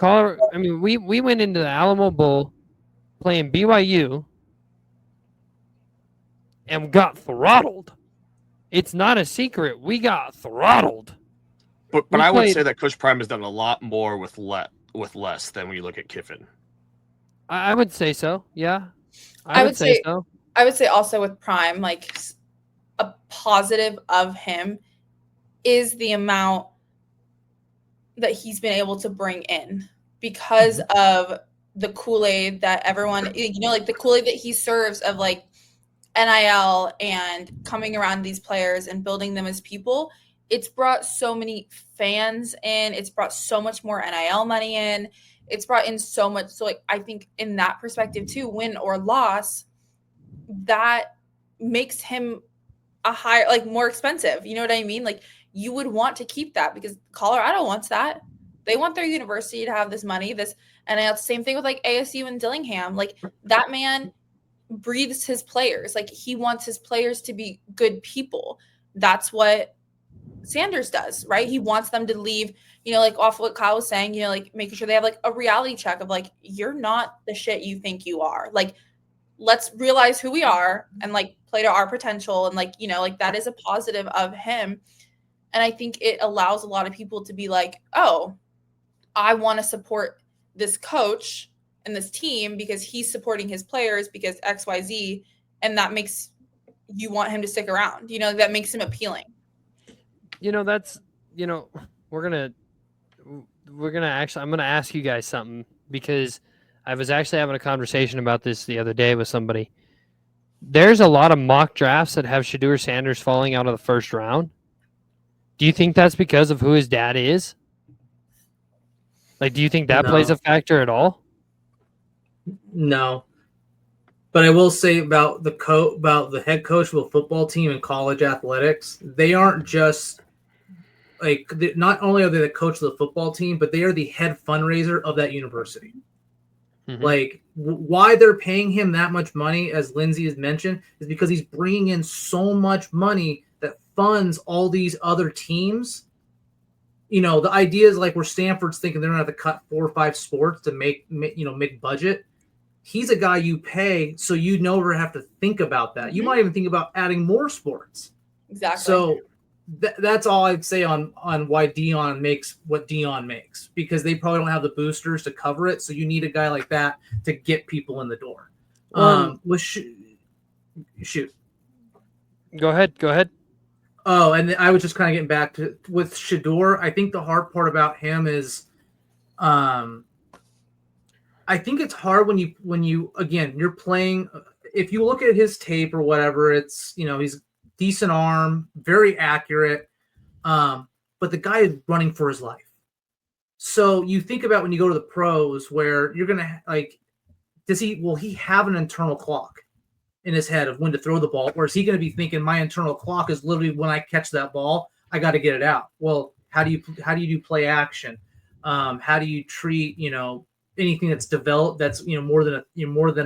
We went into the Alamo Bowl playing BYU and got throttled. It's not a secret. We got throttled. But I would say that Coach Prime has done a lot more with less than when you look at Kiffin. I would say so. Yeah, I would say so. I would say also with Prime, like a positive of him is the amount that he's been able to bring in because of the Kool-Aid that everyone, like the Kool-Aid that he serves of like NIL and coming around these players and building them as people. It's brought so many fans in. It's brought so much more NIL money in. It's brought in so much. So like, I think in that perspective too, win or loss, that makes him a higher, like more expensive. You know what I mean? Like you would want to keep that because Colorado wants that. They want their university to have this money, this NIL. Same thing with like ASU and Dillingham. Like that man breathes his players. Like he wants his players to be good people. That's what Sanders does, right? He wants them to leave, like off what Kyle was saying, like making sure they have like a reality check of like, you're not the shit you think you are. Like, let's realize who we are and like play to our potential. And like, like that is a positive of him. And I think it allows a lot of people to be like, oh, I want to support this coach and this team because he's supporting his players because XYZ. And that makes you want him to stick around, that makes him appealing. That's, we're going to actually, I'm going to ask you guys something because I was actually having a conversation about this the other day with somebody. There's a lot of mock drafts that have Shedeur Sanders falling out of the first round. Do you think that's because of who his dad is? Like, do you think that plays a factor at all? No. But I will say about the head coach of a football team in college athletics, they aren't just like, not only are they the coach of the football team, but they are the head fundraiser of that university. Mm-hmm. Like why they're paying him that much money, as Lindsay has mentioned, is because he's bringing in so much money that funds all these other teams. The idea is like where Stanford's thinking they're going to have to cut 4 or 5 sports to make budget. He's a guy you pay, so you never have to think about that. You might even think about adding more sports. Exactly. So that's all I'd say on why Dion makes what Dion makes, because they probably don't have the boosters to cover it. So you need a guy like that to get people in the door. Shoot. Go ahead. Oh, and I was just kind of getting back to with Shedeur. I think the hard part about him is, I think it's hard when you again, you're playing. If you look at his tape or whatever, it's he's decent arm, very accurate, but the guy is running for his life. So you think about when you go to the pros, where you're gonna like, will he have an internal clock in his head of when to throw the ball, or is he going to be thinking my internal clock is literally when I catch that ball, I got to get it out? Well, how do you do play action? How do you treat anything that's developed that's more than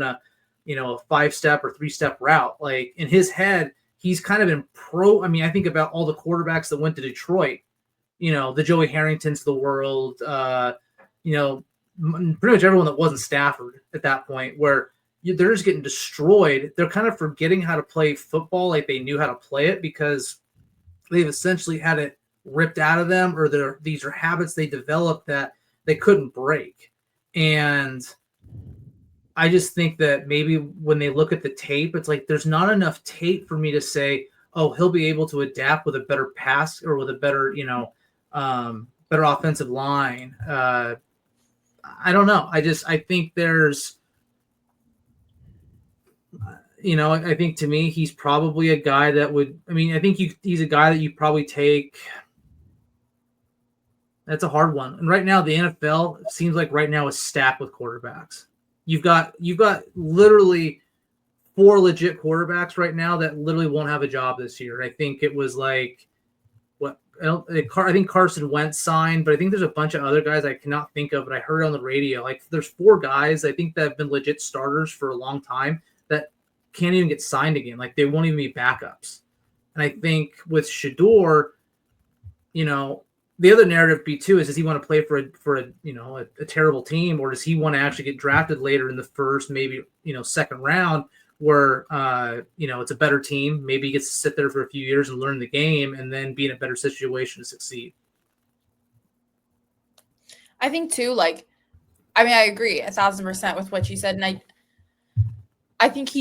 a 5-step or 3-step route? Like in his head, he's kind of been I think about all the quarterbacks that went to Detroit, the Joey Harringtons of the world, pretty much everyone that wasn't Stafford at that point, where they're just getting destroyed. They're kind of forgetting how to play football like they knew how to play it because they've essentially had it ripped out of them, or these are habits they developed that they couldn't break. And I just think that maybe when they look at the tape, it's like there's not enough tape for me to say, oh, he'll be able to adapt with a better pass or with a better, better offensive line. I don't know. I think there's, I think to me, he's probably a guy that would, I think he's a guy that you probably take That's a hard one. And right now, the NFL seems like right now is stacked with quarterbacks. You've got literally 4 legit quarterbacks right now that literally won't have a job this year. I think it was like I think Carson Wentz signed, but I think there's a bunch of other guys I cannot think of, but I heard on the radio. Like there's 4 guys I think that have been legit starters for a long time that can't even get signed again. Like they won't even be backups. And I think with Shador, the other narrative be too is does he want to play for a terrible team, or does he want to actually get drafted later in the first, maybe second round where it's a better team, maybe he gets to sit there for a few years and learn the game and then be in a better situation to succeed. I think too, I agree 1,000% with what you said, and I think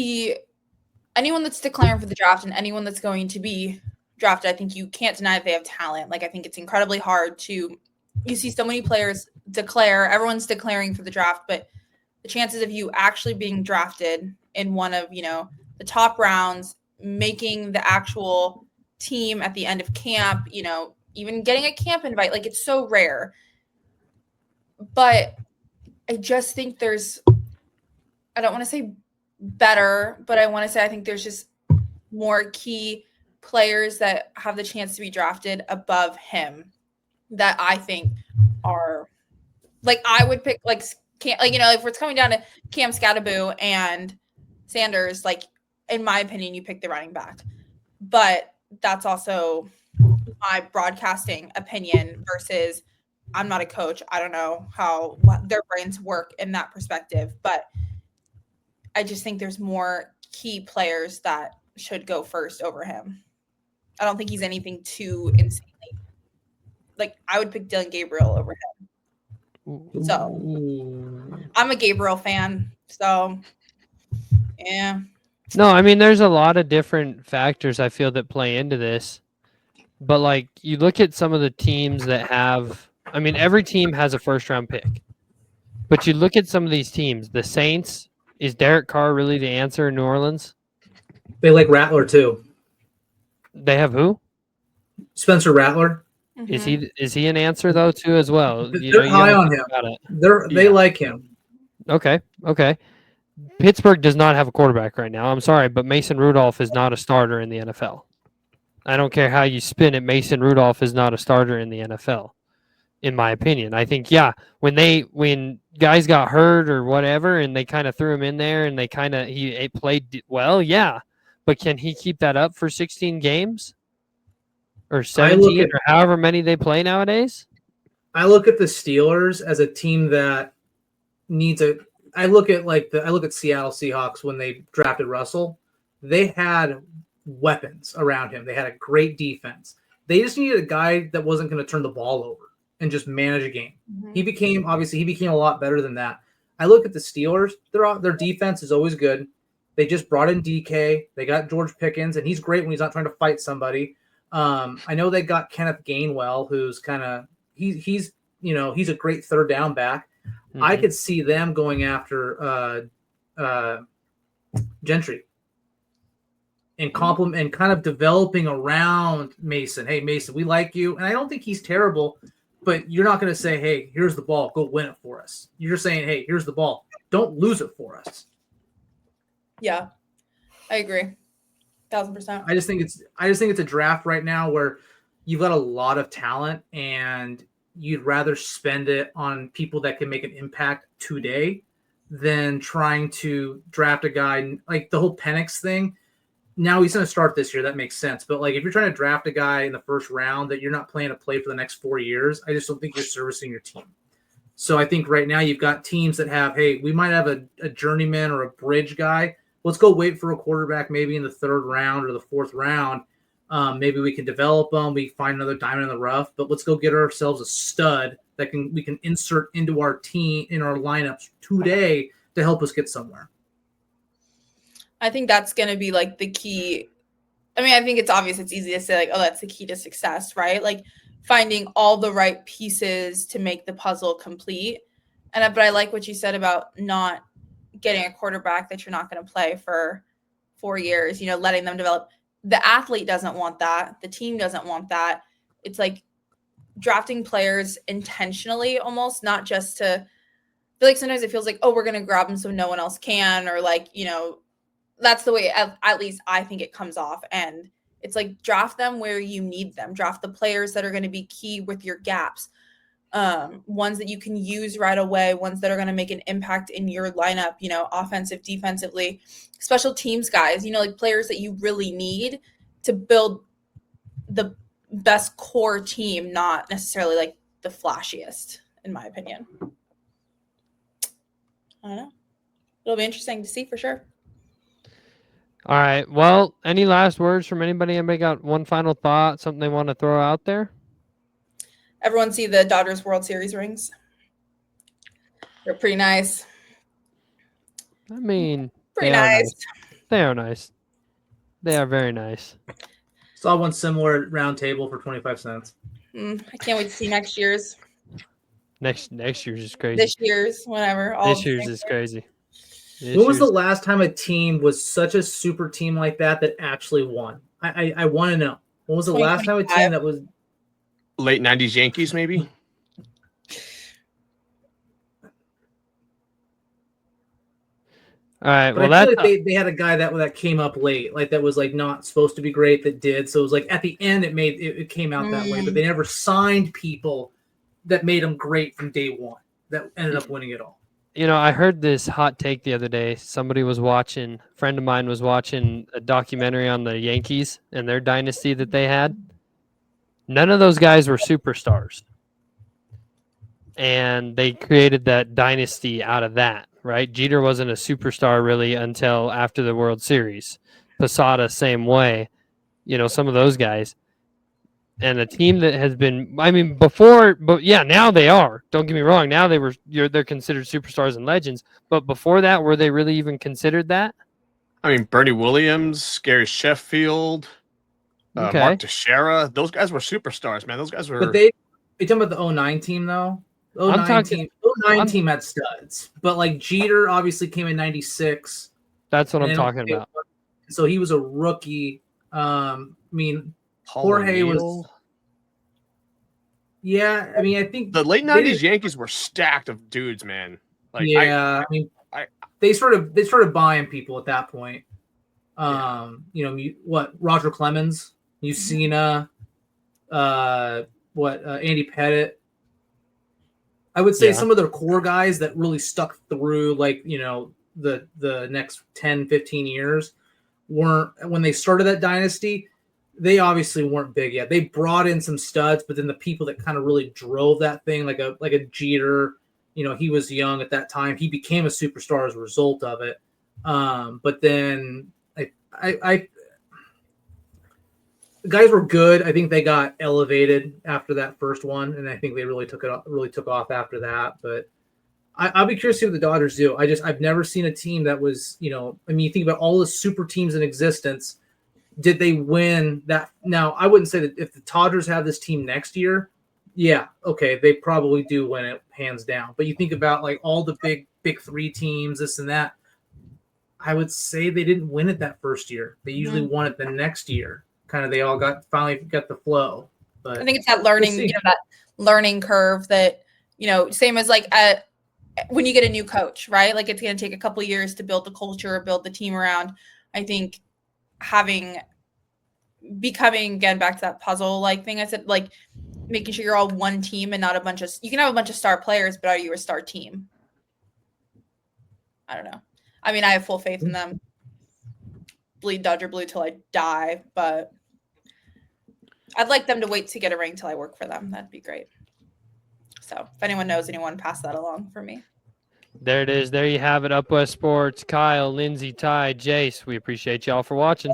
anyone that's declaring for the draft and anyone that's going to be drafted, I think you can't deny that they have talent. I think it's incredibly hard you see so many players declare, everyone's declaring for the draft, but the chances of you actually being drafted in one of, the top rounds, making the actual team at the end of camp, even getting a camp invite, it's so rare. But I just think I don't want to say better, but I want to say I think there's just more key players that have the chance to be drafted above him that I think are I would pick if it's coming down to Cam Scattaboo and Sanders, in my opinion, you pick the running back. But that's also my broadcasting opinion versus I'm not a coach. I don't know what their brains work in that perspective, but I just think there's more key players that should go first over him. I don't think he's anything too insanely. I would pick Dylan Gabriel over him. So I'm a Gabriel fan. So yeah. No, there's a lot of different factors I feel that play into this. But you look at some of the teams that have, every team has a first round pick. But you look at some of these teams, the Saints, is Derek Carr really the answer in New Orleans? They like Rattler too. They have who? Spencer Rattler. Mm-hmm. Is he an answer though too as well? They're high on him. They like him. Okay. Pittsburgh does not have a quarterback right now. I'm sorry, but Mason Rudolph is not a starter in the NFL. I don't care how you spin it. Mason Rudolph is not a starter in the NFL, in my opinion. I think, when guys got hurt or whatever, and they kind of threw him in there, and he played well, yeah. But can he keep that up for 16 games or 17 or however many they play nowadays? I look at the Steelers as a team that needs a. I look at Seattle Seahawks when they drafted Russell. They had weapons around him. They had a great defense. They just needed a guy that wasn't going to turn the ball over and just manage a game. Mm-hmm. He became a lot better than that. I look at the Steelers. Their defense is always good. They just brought in DK. They got George Pickens, and he's great when he's not trying to fight somebody. I know they got Kenneth Gainwell, who's he's a great third down back. Mm-hmm. I could see them going after Gentry and and kind of developing around Mason. Hey, Mason, we like you. And I don't think he's terrible, but you're not going to say, hey, here's the ball. Go win it for us. You're saying, hey, here's the ball. Don't lose it for us. Yeah, I agree. 1,000%. I just think it's a draft right now where you've got a lot of talent and you'd rather spend it on people that can make an impact today than trying to draft a guy like the whole Penix thing. Now he's going to start this year. That makes sense. But if you're trying to draft a guy in the first round that you're not planning to play for the next 4 years, I just don't think you're servicing your team. So I think right now you've got teams that have, hey, we might have a journeyman or a bridge guy. Let's go wait for a quarterback maybe in the third round or the fourth round. Maybe we can develop them. We find another diamond in the rough, but let's go get ourselves a stud that we can insert into our team, in our lineups today to help us get somewhere. I think that's going to be the key. I think it's obvious. It's easy to say that's the key to success, right? Finding all the right pieces to make the puzzle complete. But I like what you said about not getting a quarterback that you're not going to play for 4 years, letting them develop. The athlete doesn't want that. The team doesn't want that. It's drafting players intentionally, almost, not just to feel like sometimes it feels like, oh, we're going to grab them so no one else can, or like, that's the way at least I think it comes off. And it's like, draft them where you need them. Draft the players that are going to be key with your gaps. Ones that you can use right away, ones that are going to make an impact in your lineup, offensive, defensively, special teams guys, like players that you really need to build the best core team, not necessarily like the flashiest, in my opinion. I don't know. It'll be interesting to see for sure. All right. Well, any last words from anybody? Anybody got one final thought, something they want to throw out there? Everyone see the Dodgers World Series rings? They're pretty nice. I mean, pretty nice. They are nice. They are very nice. Saw one similar at Round Table for 25 cents. I can't wait to see next year's. Next year's is crazy. This year's, whatever. This year's is crazy. When was the last time a team was such a super team like that actually won? I want to know. When was the last time a team that was late 90s Yankees, maybe? All right. But I feel like they had a guy that came up late, like that was like not supposed to be great that did. So it was like at the end it came out that way, but they never signed people that made them great from day one that ended up winning it all. I heard this hot take the other day. Somebody was watching, a friend of mine was watching a documentary on the Yankees and their dynasty that they had. None of those guys were superstars. And they created that dynasty out of that, right? Jeter wasn't a superstar really until after the World Series. Posada, same way. Some of those guys. And a team that has been, now they are. Don't get me wrong. Now they're considered superstars and legends. But before that, were they really even considered that? I mean, Bernie Williams, Gary Sheffield, Mark Teixeira. Those guys were superstars, man. Those guys were. But you talking about the 09 team though? The 09 team had studs, but like Jeter obviously came in 96. That's what I'm talking about. So he was a rookie. Jorge was. Yeah, I think the late 90s Yankees were stacked of dudes, man. Like, yeah, they started buying people at that point. Roger Clemens, Mussina, Andy Pettit. I would say some of their core guys that really stuck through, like, the next 10, 15 years weren't, when they started that dynasty, they obviously weren't big yet. They brought in some studs, but then the people that kind of really drove that thing, like a Jeter, he was young at that time. He became a superstar as a result of it. But then the guys were good. I think they got elevated after that first one, and I think they really took off after that. But I'll be curious to see what the Dodgers do. I've never seen a team that was, you think about all the super teams in existence. Did they win that? Now, I wouldn't say that if the Dodgers have this team next year, yeah, okay, they probably do win it hands down. But you think about like all the big three teams, this and that. I would say they didn't win it that first year. They usually won it the next year. Kind of, they all finally got the flow. But I think it's that learning, that learning curve that, same as like when you get a new coach, right? Like it's going to take a couple of years to build the culture, build the team around. I think becoming, again, back to that puzzle like thing I said, like making sure you're all one team and not a bunch of, you can have a bunch of star players, but are you a star team? I don't know. I mean, I have full faith in them. Bleed Dodger blue till I die, but I'd like them to wait to get a ring till I work for them. That'd be great. So if anyone knows anyone, pass that along for me. There it is. There you have it. Up West Sports. Kyle, Lindsay, Ty, Jace. We appreciate y'all for watching.